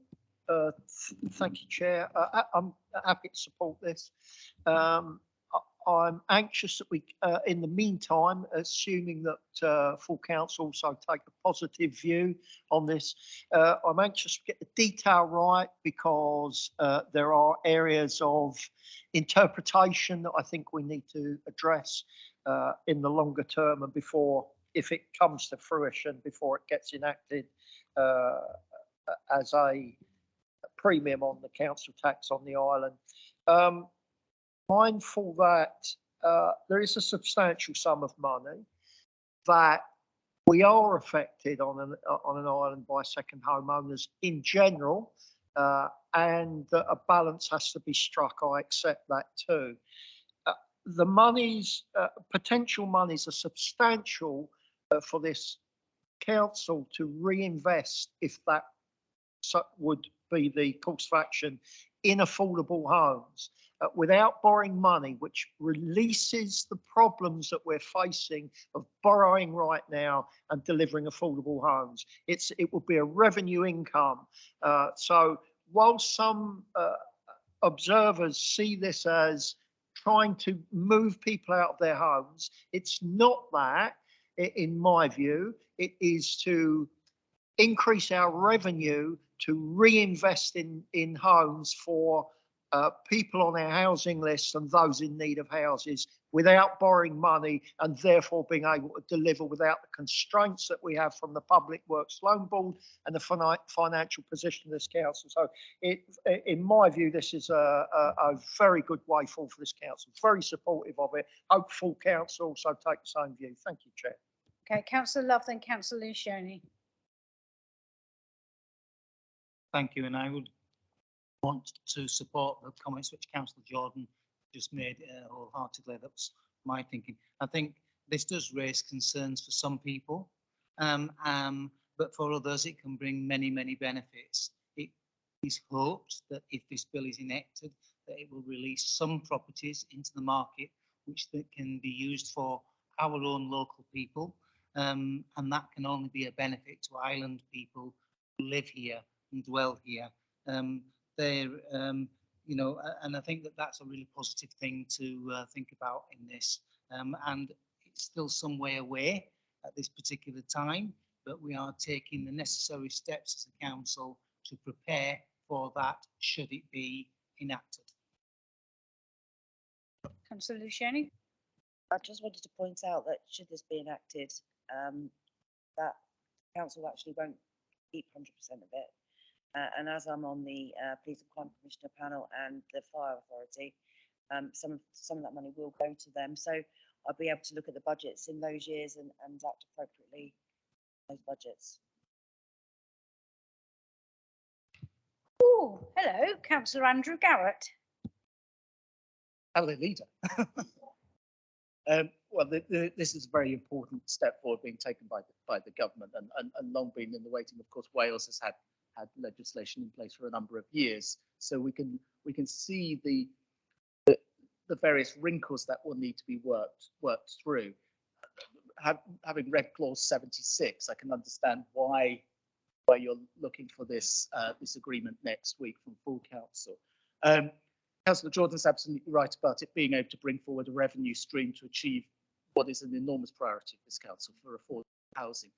Thank you, Chair. I'm happy to support this. I'm anxious that we, in the meantime, assuming that full council also take a positive view on this, I'm anxious to get the detail right because there are areas of interpretation that I think we need to address in the longer term and before, if it comes to fruition, before it gets enacted as a premium on the council tax on the island. Mindful that there is a substantial sum of money that we are affected on an island by second homeowners in general, and that a balance has to be struck. I accept that too. The monies, potential monies, are substantial for this council to reinvest, if that would be the course of action, in affordable homes. Without borrowing money, which releases the problems that we're facing of borrowing right now and delivering affordable homes. It will be a revenue income. So while some observers see this as trying to move people out of their homes, it's not that, in my view. It is to increase our revenue to reinvest in homes for people on our housing lists and those in need of houses without borrowing money and therefore being able to deliver without the constraints that we have from the Public Works Loan Board and the financial position of this council. So in my view, this is a very good way forward for this council. Very supportive of it. Hopeful council also take the same view. Thank you, Chair. Okay, Councillor Love, then Councillor Luciani. Thank you, and I would want to support the comments which Councillor Jordan just made wholeheartedly. That's my thinking. I think this does raise concerns for some people, but for others it can bring many, many benefits. It is hoped that if this bill is enacted, that it will release some properties into the market which can be used for our own local people, and that can only be a benefit to island people who live here and dwell here. You know, and I think that that's a really positive thing to think about in this. And it's still some way away at this particular time, but we are taking the necessary steps as a council to prepare for that should it be enacted. Councillor Luciani. I just wanted to point out that should this be enacted, that council actually won't keep 100% of it. And as I'm on the Police and Crime Commissioner panel and the Fire Authority, some of that money will go to them. So I'll be able to look at the budgets in those years and act appropriately in those budgets. Oh, hello, Councillor Andrew Garrett. Hello, Leader. Well, this is a very important step forward being taken by the government and long been in the waiting. Of course, Wales has had legislation in place for a number of years, so we can see the various wrinkles that will need to be worked through. Having read clause 76, I can understand why you're looking for this agreement next week from full council. Councillor Jordan's absolutely right about it being able to bring forward a revenue stream to achieve what is an enormous priority of this council for affordable housing.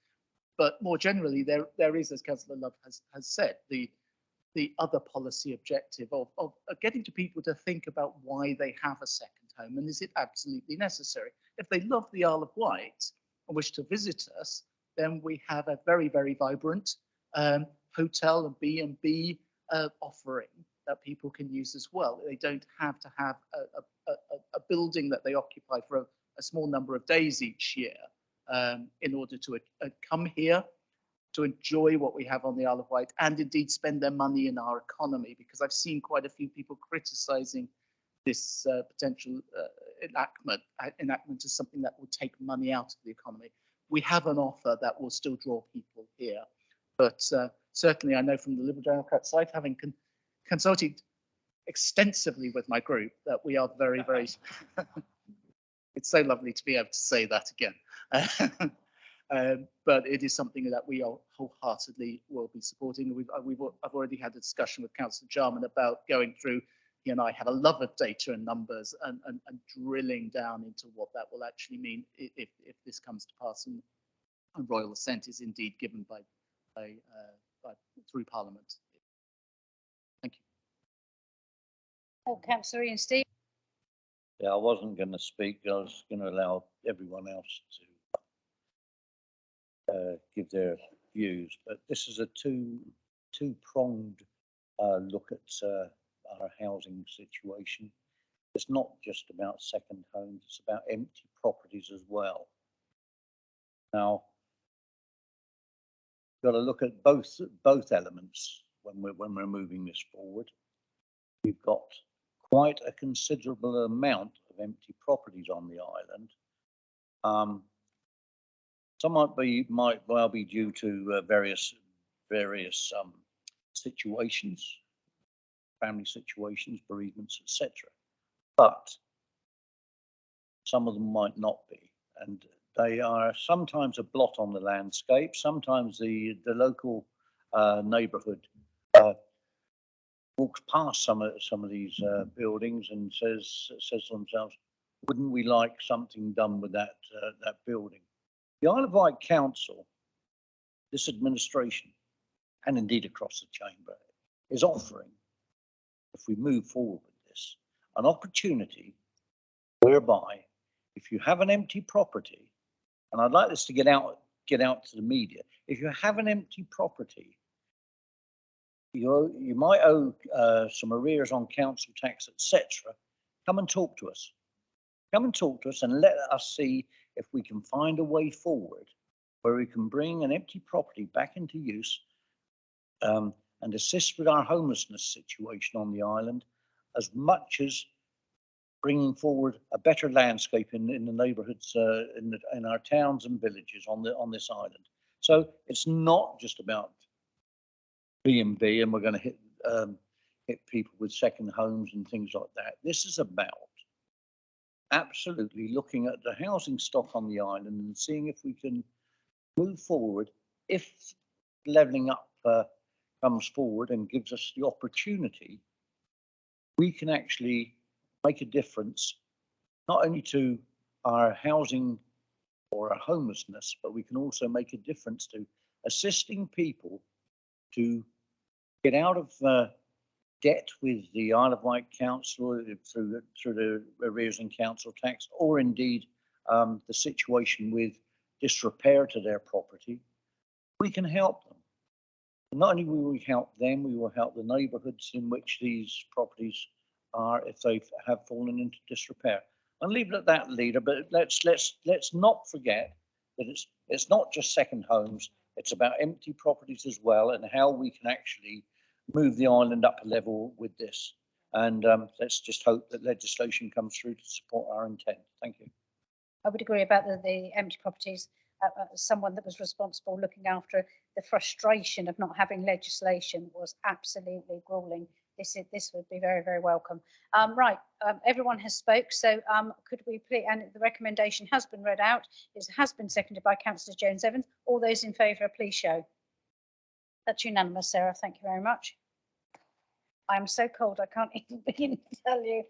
But more generally, there is, as Councillor Love has said, the other policy objective of getting to people to think about why they have a second home and is it absolutely necessary. If they love the Isle of Wight and wish to visit us, then we have a very, very vibrant hotel and B&B offering that people can use as well. They don't have to have a building that they occupy for a small number of days each year in order to come here to enjoy what we have on the Isle of Wight and indeed spend their money in our economy, because I've seen quite a few people criticising this potential enactment as something that will take money out of the economy. We have an offer that will still draw people here, but certainly I know from the Liberal Democrat side, having consulted extensively with my group, that we are very, very it's so lovely to be able to say that again. But it is something that we are wholeheartedly will be supporting. I've already had a discussion with Councillor Jarman about going through. He and I have a love of data and numbers and drilling down into what that will actually mean if this comes to pass and royal assent is indeed given through Parliament. Thank you. Oh, Councillor Ian Steve. Yeah, I wasn't going to speak. I was going to allow everyone else to give their views, but this is a two-pronged look at our housing situation. It's not just about second homes, it's about empty properties as well. Now, got to look at both elements when we're moving this forward. We've got quite a considerable amount of empty properties on the island. Some might well be due to various situations, family situations, bereavements, etc. But some of them might not be, and they are sometimes a blot on the landscape. Sometimes the local neighbourhood walks past some of these buildings and says to themselves, "Wouldn't we like something done with that building?" The Isle of Wight Council, this administration, and indeed across the chamber, is offering if we move forward with this, an opportunity whereby if you have an empty property, and I'd like this to get out to the media, if you have an empty property, you might owe some arrears on council tax, etc. Come and talk to us. Come and talk to us and let us see if we can find a way forward where we can bring an empty property back into use and assist with our homelessness situation on the island, as much as bringing forward a better landscape in the neighbourhoods, in our towns and villages on this island. So it's not just about B&B and we're going to hit people with second homes and things like that. This is about absolutely looking at the housing stock on the island and seeing if we can move forward. If levelling up comes forward and gives us the opportunity, we can actually make a difference, not only to our housing or our homelessness, but we can also make a difference to assisting people to get out of debt with the Isle of Wight Council through the arrears in council tax, or indeed the situation with disrepair to their property. We can help them. Not only will we help them, we will help the neighbourhoods in which these properties are if they have fallen into disrepair. I'll leave it at that, Leader, but let's not forget that it's not just second homes, it's about empty properties as well, and how we can actually move the island up a level with this. And let's just hope that legislation comes through to support our intent. Thank you. I would agree about the empty properties. Someone that was responsible looking after the frustration of not having legislation was absolutely grueling. This would be very, very welcome. Right, everyone has spoke, so could we please, and the recommendation has been read out, it has been seconded by Councillor Jones-Evans. All those in favour, please show. That's unanimous, Sarah, thank you very much. I'm so cold, I can't even begin to tell you.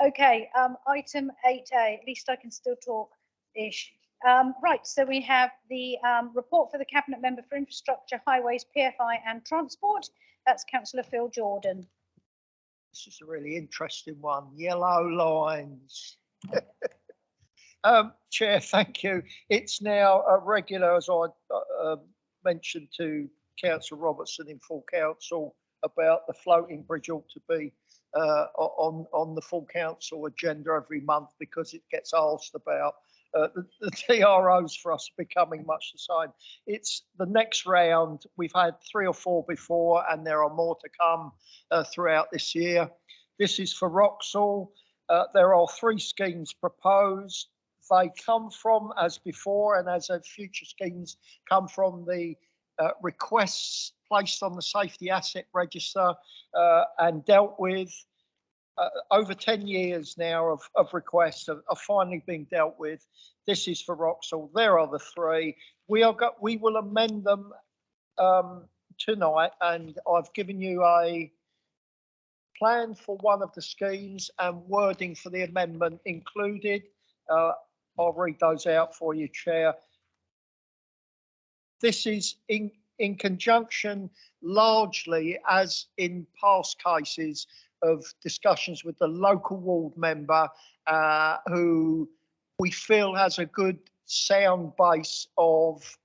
Okay, item 8A, at least I can still talk-ish. Right, so we have the report for the Cabinet Member for Infrastructure, Highways, PFI and Transport. That's Councillor Phil Jordan. This is a really interesting one. Yellow lines. Chair, thank you. It's now a regular, as I mentioned to Councillor Robertson in full council, about the floating bridge ought to be on the full council agenda every month, because it gets asked about. The TROs for us are becoming much the same. It's the next round. We've had 3 or 4 before, and there are more to come throughout this year. This is for Wroxall. There are 3 schemes proposed. They come from, as before, and as future schemes come from the requests placed on the Safety Asset Register and dealt with. Over 10 years now of requests are finally being dealt with. This is for Wroxall. There are the 3. We will amend them tonight, and I've given you a plan for one of the schemes and wording for the amendment included. I'll read those out for you, Chair. This is in conjunction, largely, as in past cases, of discussions with the local ward member who we feel has a good sound base of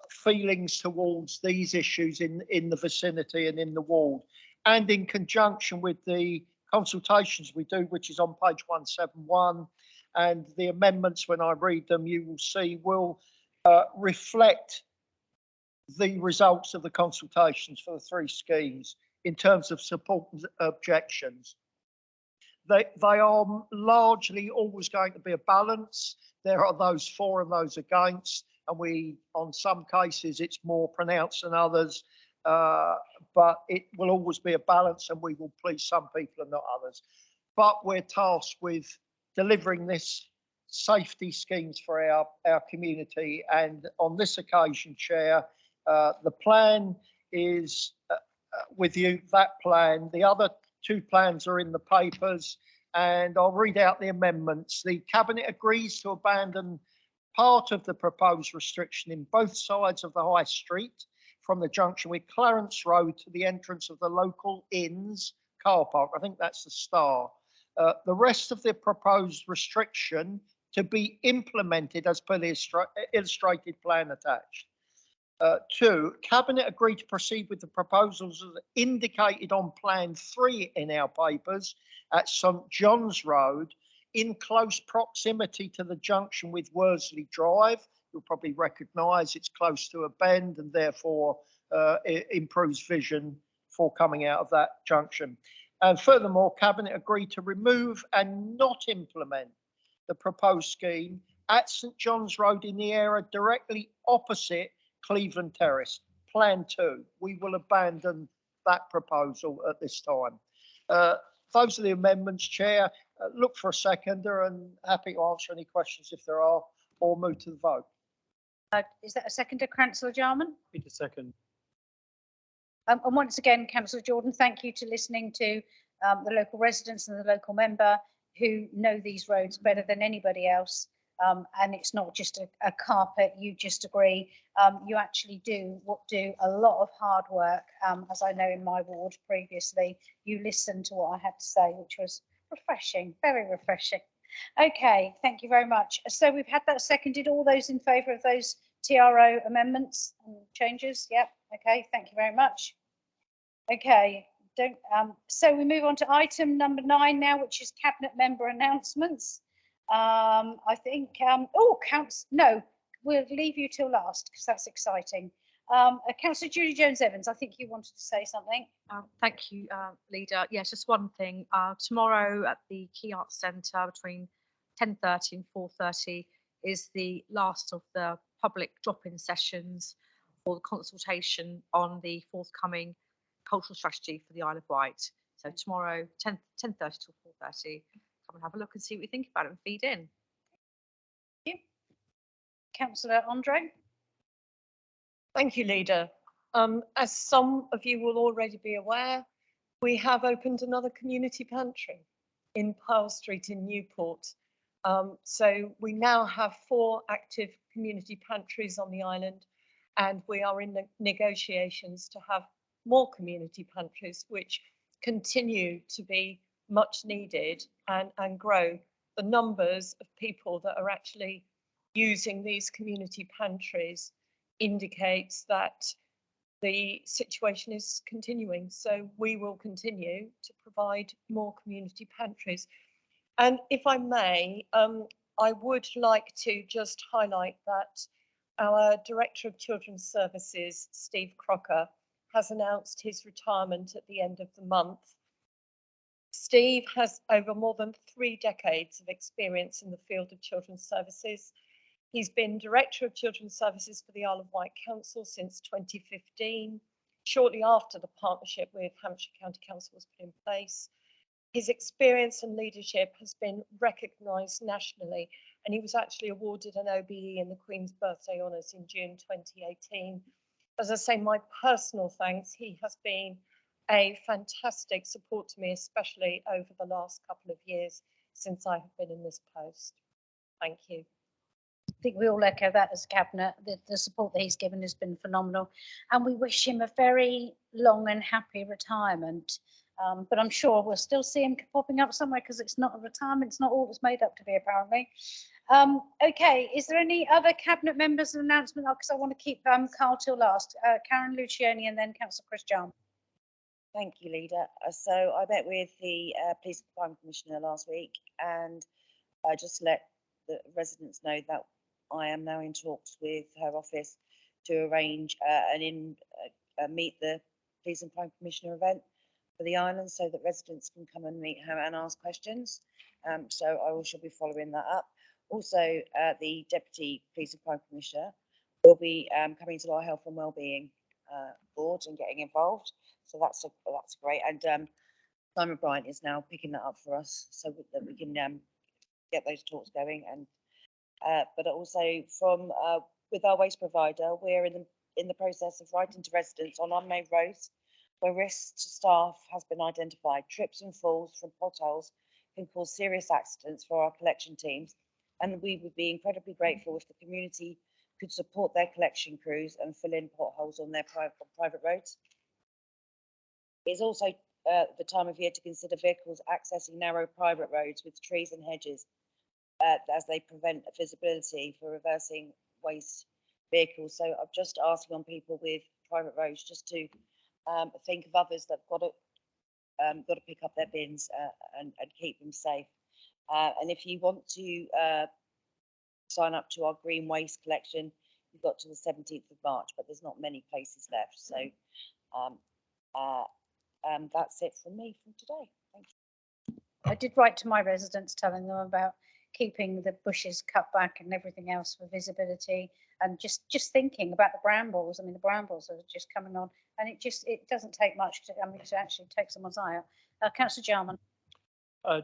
feelings towards these issues in the vicinity and in the ward, and in conjunction with the consultations we do, which is on page 171, and the amendments, when I read them, you will see will reflect the results of the consultations for the 3 schemes in terms of support and objections. They are largely always going to be a balance. There are those for and those against, and on some cases, it's more pronounced than others, but it will always be a balance, and we will please some people and not others. But we're tasked with delivering this safety schemes for our community, and on this occasion, Chair, the plan is with you, that plan. The other 2 plans are in the papers, and I'll read out the amendments. The Cabinet agrees to abandon part of the proposed restriction in both sides of the High Street from the junction with Clarence Road to the entrance of the local inns car park. I think that's the Star. The rest of the proposed restriction to be implemented as per the illustrated plan attached. 2, Cabinet agreed to proceed with the proposals as indicated on Plan 3 in our papers at St John's Road in close proximity to the junction with Worsley Drive. You'll probably recognise it's close to a bend and therefore it improves vision for coming out of that junction. And furthermore, Cabinet agreed to remove and not implement the proposed scheme at St John's Road in the area directly opposite Cleveland Terrace. Plan 2. We will abandon that proposal at this time. Those are the amendments, Chair. Look for a seconder and happy to answer any questions if there are, or move to the vote. Is that a seconder, Councillor Jarman? Peter second. And once again, Councillor Jordan, thank you to listening to the local residents and the local member who know these roads better than anybody else. And it's not just a carpet, you just agree. You actually do a lot of hard work, as I know in my ward previously. You listened to what I had to say, which was refreshing, very refreshing. Okay, thank you very much. So we've had that seconded. All those in favour of those TRO amendments and changes? Yep, okay, thank you very much. Okay, so we move on to item number 9 now, which is Cabinet Member announcements. I think, no, we'll leave you till last because that's exciting. Councillor Julie Jones-Evans, I think you wanted to say something. Thank you, Leader. Yes, just one thing. Tomorrow at the Key Arts Centre between 10:30 and 4:30 is the last of the public drop-in sessions for the consultation on the forthcoming cultural strategy for the Isle of Wight. So tomorrow, 10:30 till 4:30. Come and have a look and see what you think about it and feed in. Thank you. Councillor Andre. Thank you, Leader. As some of you will already be aware, we have opened another community pantry in Pearl Street in Newport. So we now have 4 active community pantries on the island, and we are in negotiations to have more community pantries, which continue to be much needed and grow the numbers of people that are actually using these community pantries indicates that the situation is continuing. So we will continue to provide more community pantries. And if I may, I would like to just highlight that our Director of Children's Services, Steve Crocker, has announced his retirement at the end of the month. Steve has over more than 3 decades of experience in the field of children's services. He's been Director of Children's Services for the Isle of Wight Council since 2015, shortly after the partnership with Hampshire County Council was put in place. His experience and leadership has been recognised nationally, and he was actually awarded an OBE in the Queen's Birthday Honours in June 2018. As I say, my personal thanks. He has been a fantastic support to me, especially over the last couple of years since I have been in this post. Thank you. I think we all echo that as Cabinet. The support that he's given has been phenomenal, and we wish him a very long and happy retirement. But I'm sure we'll still see him popping up somewhere because it's not a retirement. It's not all it's made up to be, apparently. Okay, is there any other Cabinet members' announcement? Because I want to keep Carl till last. Karen Luciani and then Councillor Chris Jarman. Thank you, Leader. So I met with the Police and Crime Commissioner last week, and I just let the residents know that I am now in talks with her office to arrange meet the Police and Crime Commissioner event for the island so that residents can come and meet her and ask questions. So I shall be following that up. Also, the Deputy Police and Crime Commissioner will be coming to our Health and Wellbeing board and getting involved. So that's great. And Simon Bryant is now picking that up for us so that we can get those talks going. And but also from with our waste provider, we're in the process of writing to residents on unmade roads where risks to staff has been identified. Trips and falls from potholes can cause serious accidents for our collection teams, and we would be incredibly grateful if the community could support their collection crews and fill in potholes on their private roads. It's also the time of year to consider vehicles accessing narrow private roads with trees and hedges as they prevent visibility for reversing waste vehicles. So I'm just asking on people with private roads just to think of others that've got to pick up their bins and keep them safe. And if you want to sign up to our green waste collection, you've got to the 17th of March, but there's not many places left. So that's it from me from today. Thank you. I did write to my residents telling them about keeping the bushes cut back and everything else for visibility, and just thinking about the brambles. I mean, the brambles are just coming on, and it doesn't take much to, I mean, to actually take someone's eye out. Councillor Jarman.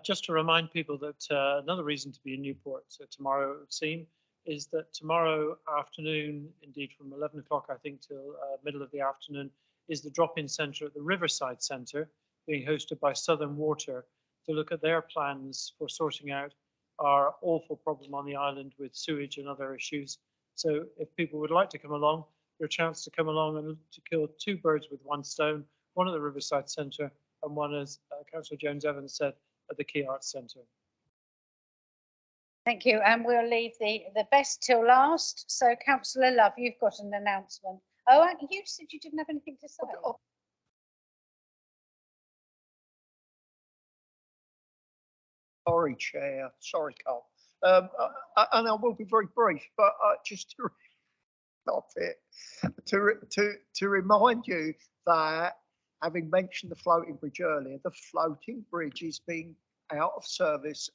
Just to remind people that another reason to be in Newport tomorrow, it would seem, is that tomorrow afternoon, indeed from 11 o'clock, I think, till middle of the afternoon, is the drop-in centre at the Riverside Centre, being hosted by Southern Water, to look at their plans for sorting out our awful problem on the island with sewage and other issues. So if people would like to come along, there's a chance to come along and to kill two birds with one stone, one at the Riverside Centre and one, as Councillor Jones-Evans said, at the Key Arts Centre. Thank you, and we'll leave the best till last. So, Councillor Love, you've got an announcement. Oh, you said you didn't have anything to say. Sorry, Chair. Sorry, Carl. And I will be very brief, but just to stop it, to remind you that, having mentioned the floating bridge earlier, the floating bridge is being out of service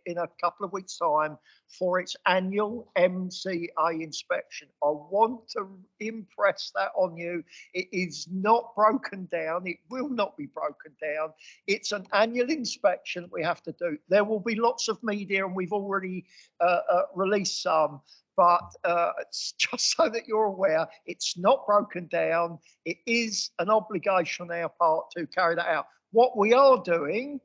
in a couple of weeks' time for its annual MCA inspection. I want to impress that on you. It is not broken down. It will not be broken down. It's an annual inspection that we have to do. There will be lots of media, and we've already released some. But just so that you're aware, it's not broken down. It is an obligation on our part to carry that out. What we are doing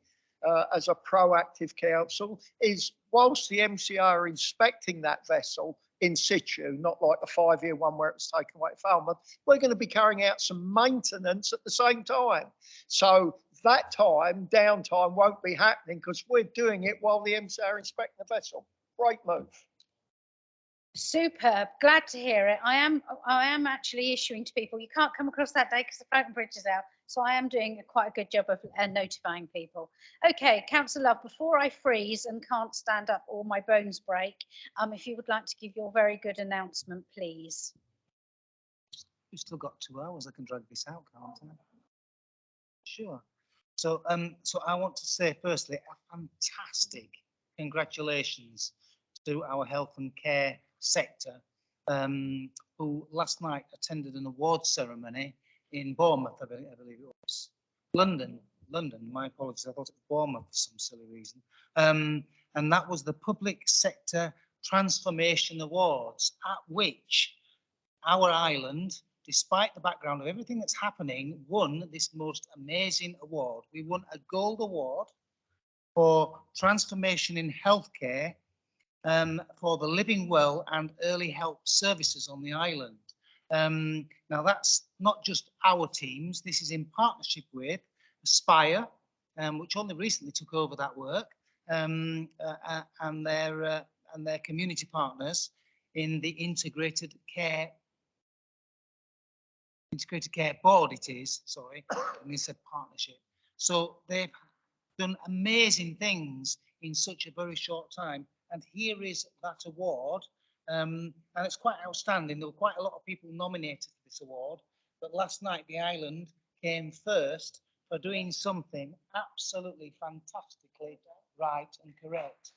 as a proactive council is, whilst the MCA are inspecting that vessel in situ, not like the 5-year one where it was taken away at Falmouth, we're going to be carrying out some maintenance at the same time. So that downtime won't be happening because we're doing it while the MCA are inspecting the vessel. Great move. Superb. Glad to hear it. I am actually issuing to people. You can't come across that day because the floating bridge is out. So I am doing quite a good job of notifying people. Okay, Councillor Love, before I freeze and can't stand up or my bones break, if you would like to give your very good announcement, please. We've still got 2 hours. I can drag this out, can't I? Sure. So I want to say firstly, a fantastic congratulations to our health and care sector, who last night attended an awards ceremony in Bournemouth, I believe it was. London, my apologies, I thought it was Bournemouth for some silly reason. And that was the Public Sector Transformation Awards, at which our island, despite the background of everything that's happening, won this most amazing award. We won a gold award for transformation in healthcare, for the living well and early help services on the island. Now that's not just our teams, this is in partnership with Aspire, which only recently took over that work, and their community partners in the Integrated Care Board it is, sorry, and they said partnership. So they've done amazing things in such a very short time. And here is that award, and it's quite outstanding. There were quite a lot of people nominated for this award, but last night the island came first for doing something absolutely fantastically right and correct.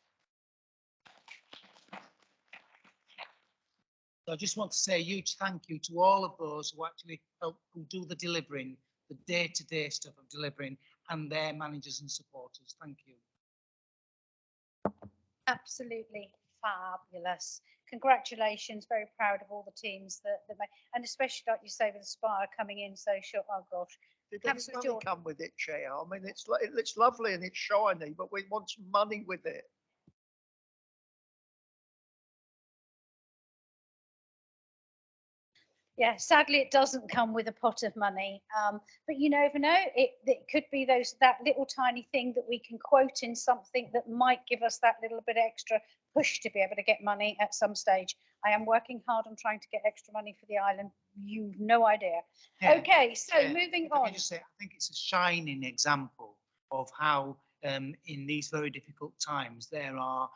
So I just want to say a huge thank you to all of those who actually help, who do the delivering, the day-to-day stuff of delivering, and their managers and supporters. Thank you. Absolutely fabulous. Congratulations. Very proud of all the teams that made, and especially like you say with Aspire coming in so short. Oh gosh. Did any money come with it, Chair? I mean, it's lovely and it's shiny, but we want some money with it. Yeah, sadly, it doesn't come with a pot of money, but you never know. It could be that little tiny thing that we can quote in something that might give us that little bit extra push to be able to get money at some stage. I am working hard on trying to get extra money for the island. You've no idea. Yeah, Okay, so yeah, moving if I on. can just say, I think it's a shining example of how in these very difficult times there are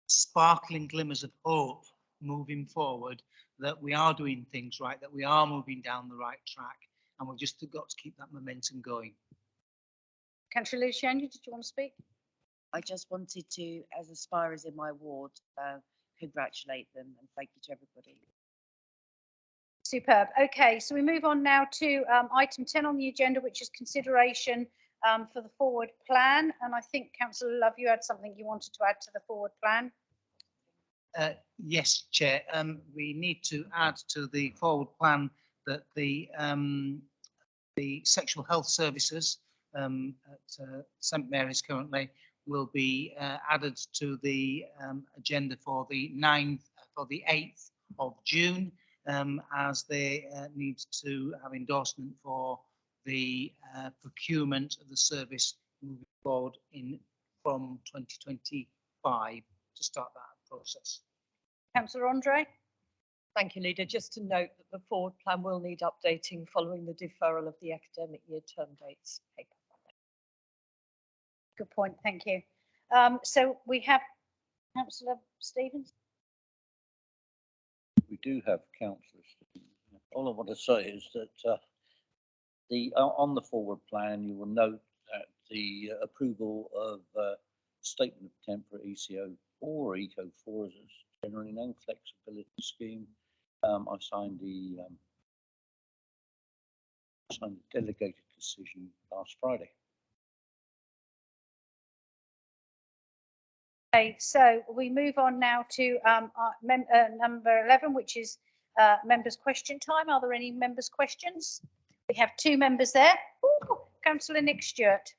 sparkling glimmers of hope moving forward, that we are doing things right, that we are moving down the right track, and we've just got to keep that momentum going. Councillor Luciani, did you want to speak? I just wanted to, as aspirers in my ward, congratulate them and thank you to everybody. Superb. Okay, so we move on now to item 10 on the agenda, which is consideration for the forward plan. And I think Councillor Love, you had something you wanted to add to the forward plan. Yes, Chair. We need to add to the forward plan that the sexual health services at St Mary's currently will be added to the agenda for the 8th of June, as they need to have endorsement for the procurement of the service moving forward from 2025 to start that process. Councillor Andre? Thank you, Leader. Just to note that the forward plan will need updating following the deferral of the academic year term dates paper. Good point, thank you. So we have Councillor Stevens. We do have councillors. All I want to say is that on the forward plan, you will note that the approval of statement of intent for ECO or Eco 4 as a generally known flexibility scheme. I signed the delegated decision last Friday. Okay, so we move on now to number 11, which is members' question time. Are there any members' questions? We have two members there. Ooh, Councillor Nick Stewart.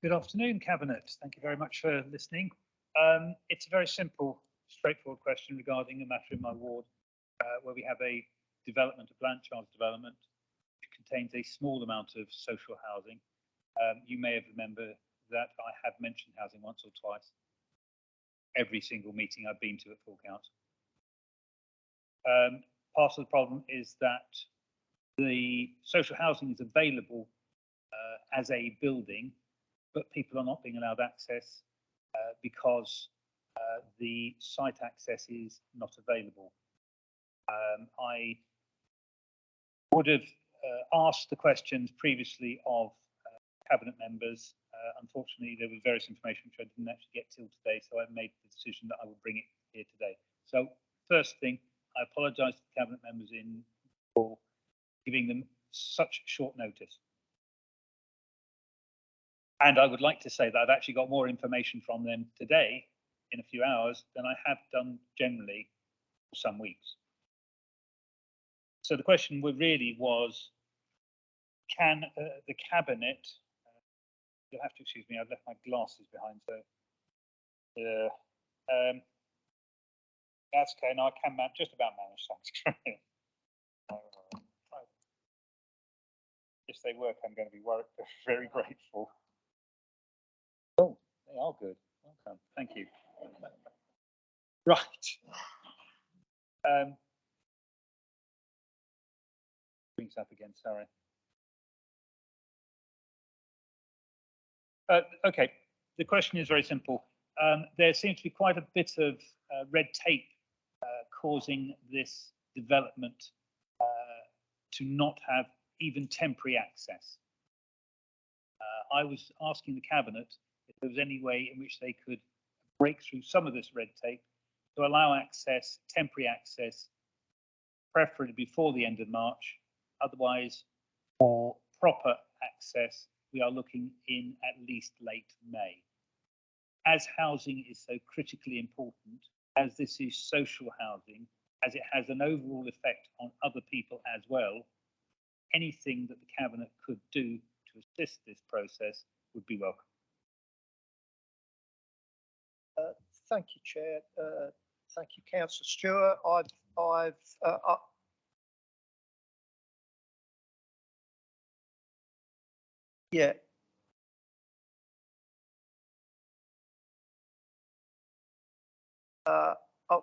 Good afternoon, Cabinet. Thank you very much for listening. It's a very simple, straightforward question regarding a matter in my ward where we have a development, a Blanchard's development, which contains a small amount of social housing. You may have remembered that I have mentioned housing once or twice. Every single meeting I've been to at full count. Part of the problem is that the social housing is available as a building, but people are not being allowed access because the site access is not available. I would have asked the questions previously of Cabinet members. Unfortunately, there was various information which I didn't actually get till today, so I made the decision that I would bring it here today. So first thing, I apologise to the Cabinet members for giving them such short notice. And I would like to say that I've actually got more information from them today in a few hours than I have done generally for some weeks. So the question really was, can the Cabinet, you'll have to excuse me, I've left my glasses behind, so that's okay. Now I can just about manage that screen. If they work, I'm going to be very grateful. Oh, they are good. Okay, thank you. Right. Brings up again, sorry. Okay, the question is very simple. There seems to be quite a bit of red tape causing this development to not have even temporary access. I was asking the Cabinet if there was any way in which they could break through some of this red tape to allow access, temporary access, preferably before the end of March. Otherwise, for proper access, we are looking in at least late May. As housing is so critically important, as this is social housing, as it has an overall effect on other people as well, anything that the Cabinet could do to assist this process would be welcome. Thank you, Chair. Thank you, Councillor Stewart. Yeah.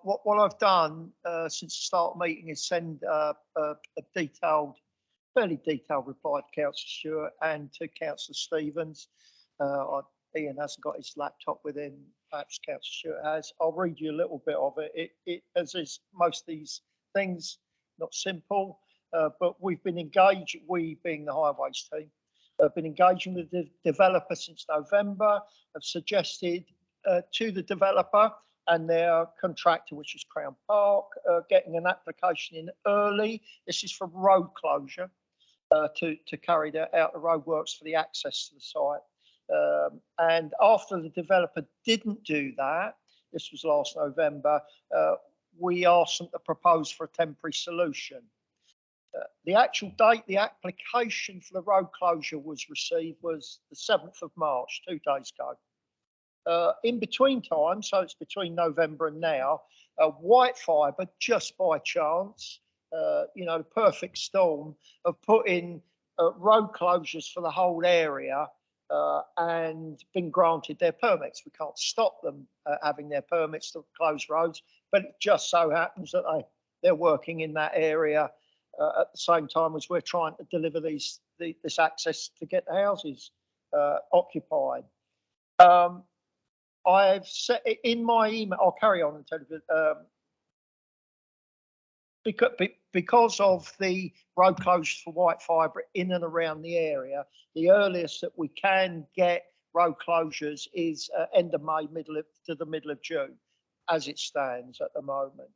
What I've done since the start of the meeting is send a fairly detailed reply to Councillor Stewart and to Councillor Stevens. Ian hasn't got his laptop with him, perhaps Councillor Stewart has. I'll read you a little bit of it. It as is most of these things, not simple, but we've been engaged, we being the highways team, have been engaging with the developer since November, have suggested to the developer and their contractor, which is Crown Park, getting an application in early. This is for road closure, to carry out the roadworks for the access to the site. And after the developer didn't do that, this was last November, we asked them to propose for a temporary solution. The actual date the application for the road closure was received was the 7th of March, 2 days ago. In between time, so it's between November and now, White Fibre, just by chance, the perfect storm, have put in road closures for the whole area and been granted their permits. We can't stop them having their permits to close roads, but it just so happens that they're working in that area at the same time as we're trying to deliver this access to get the houses occupied. I've set in my email, I'll carry on and tell you, because of the road closures for White Fibre in and around the area, the earliest that we can get road closures is end of May, to the middle of June, as it stands at the moment.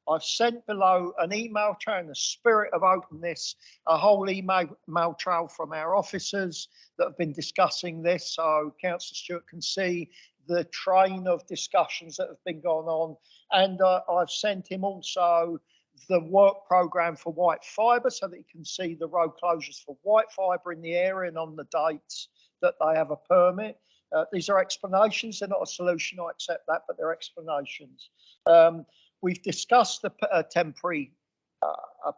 I've sent below an email trail in the spirit of openness, a whole email trail from our officers that have been discussing this, so Councillor Stewart can see the train of discussions that have been going on. And I've sent him also the work programme for White Fibre so that he can see the road closures for White Fibre in the area and on the dates that they have a permit. These are explanations, they're not a solution, I accept that, but they're explanations. We've discussed the temporary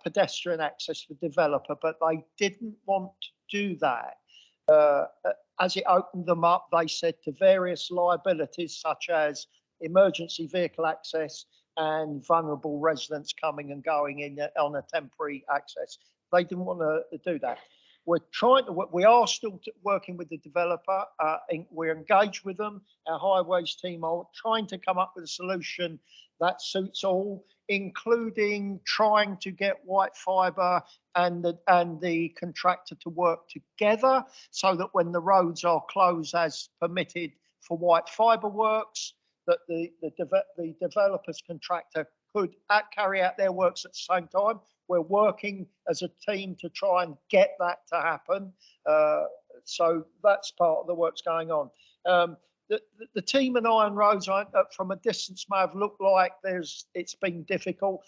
pedestrian access for developer, but they didn't want to do that. As it opened them up, they said to various liabilities such as emergency vehicle access and vulnerable residents coming and going in on a temporary access. They didn't want to do that. We are still working with the developer. We're engaged with them. Our highways team are trying to come up with a solution that suits all, including trying to get White Fibre and the contractor to work together so that when the roads are closed as permitted for White Fibre works, that the developer's contractor could carry out their works at the same time. We're working as a team to try and get that to happen. So that's part of the work's going on. The team in Iron Roads, from a distance, may have looked like it's been difficult.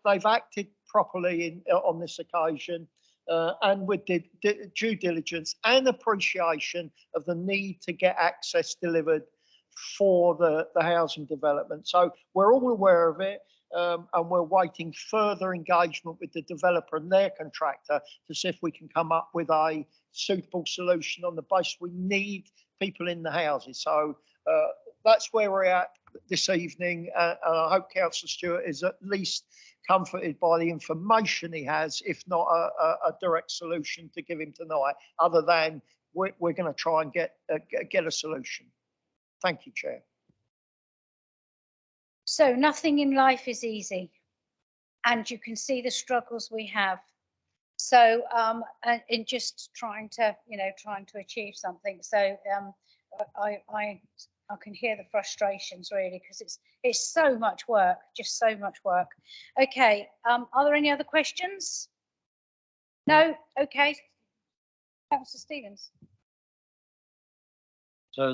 They've acted properly on this occasion, and with due diligence and appreciation of the need to get access delivered for the housing development. So we're all aware of it, and we're waiting further engagement with the developer and their contractor to see if we can come up with a suitable solution on the basis we need people in the houses. So that's where we're at this evening, and I hope Councillor Stewart is at least comforted by the information he has, if not a direct solution to give him tonight, other than we're going to try and get a solution. Thank you, Chair. So nothing in life is easy, and you can see the struggles we have. So in just trying to achieve something. So I can hear the frustrations really, because it's so much work, just so much work. Okay, are there any other questions? No? Okay. Councillor Stevens. So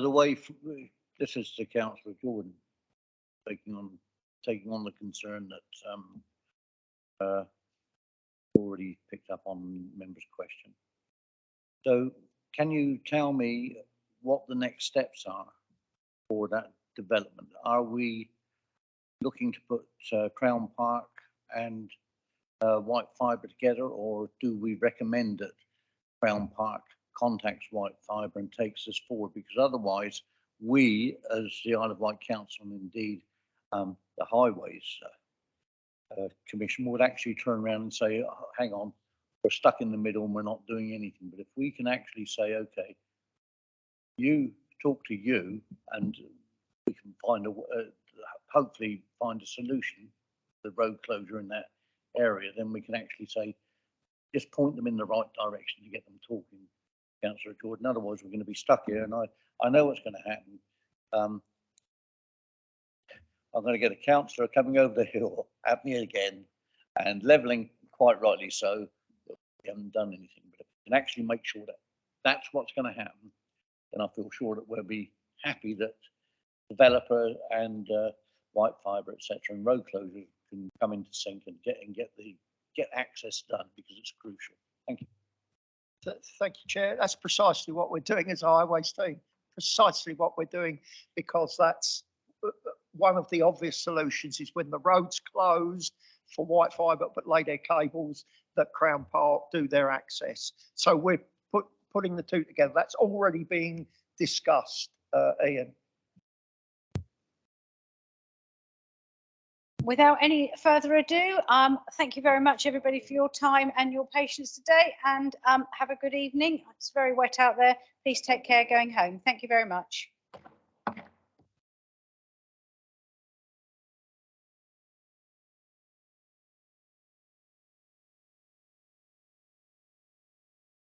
this is to Councillor Jordan, taking on the concern that already picked up on members' question. So can you tell me what the next steps are for that development, are we looking to put Crown Park and White Fibre together, or do we recommend that Crown Park contacts White Fibre and takes this forward? Because otherwise, we, as the Isle of Wight Council, and indeed the Highways Commission, would actually turn around and say, oh, hang on, we're stuck in the middle and we're not doing anything. But if we can actually say, okay, you talk to you, and we can find hopefully find a solution to the road closure in that area, then we can actually say, just point them in the right direction to get them talking, Councillor Jordan. Otherwise, we're going to be stuck here, and I know what's going to happen. I'm going to get a councillor coming over the hill at me again and levelling, quite rightly so, that we haven't done anything. But if we can actually make sure that that's what's going to happen, then I feel sure that we'll be happy that developer and White Fibre, etc., and road closures can come into sync and get access done, because it's crucial. Thank you. Thank you, Chair. That's precisely what we're doing as a highways team. Precisely what we're doing, because that's one of the obvious solutions is when the road's closed for White Fibre but lay their cables, that Crown Park do their access. So we're putting the two together. That's already being discussed, Ian. Without any further ado, thank you very much, everybody, for your time and your patience today, and have a good evening. It's very wet out there. Please take care going home. Thank you very much.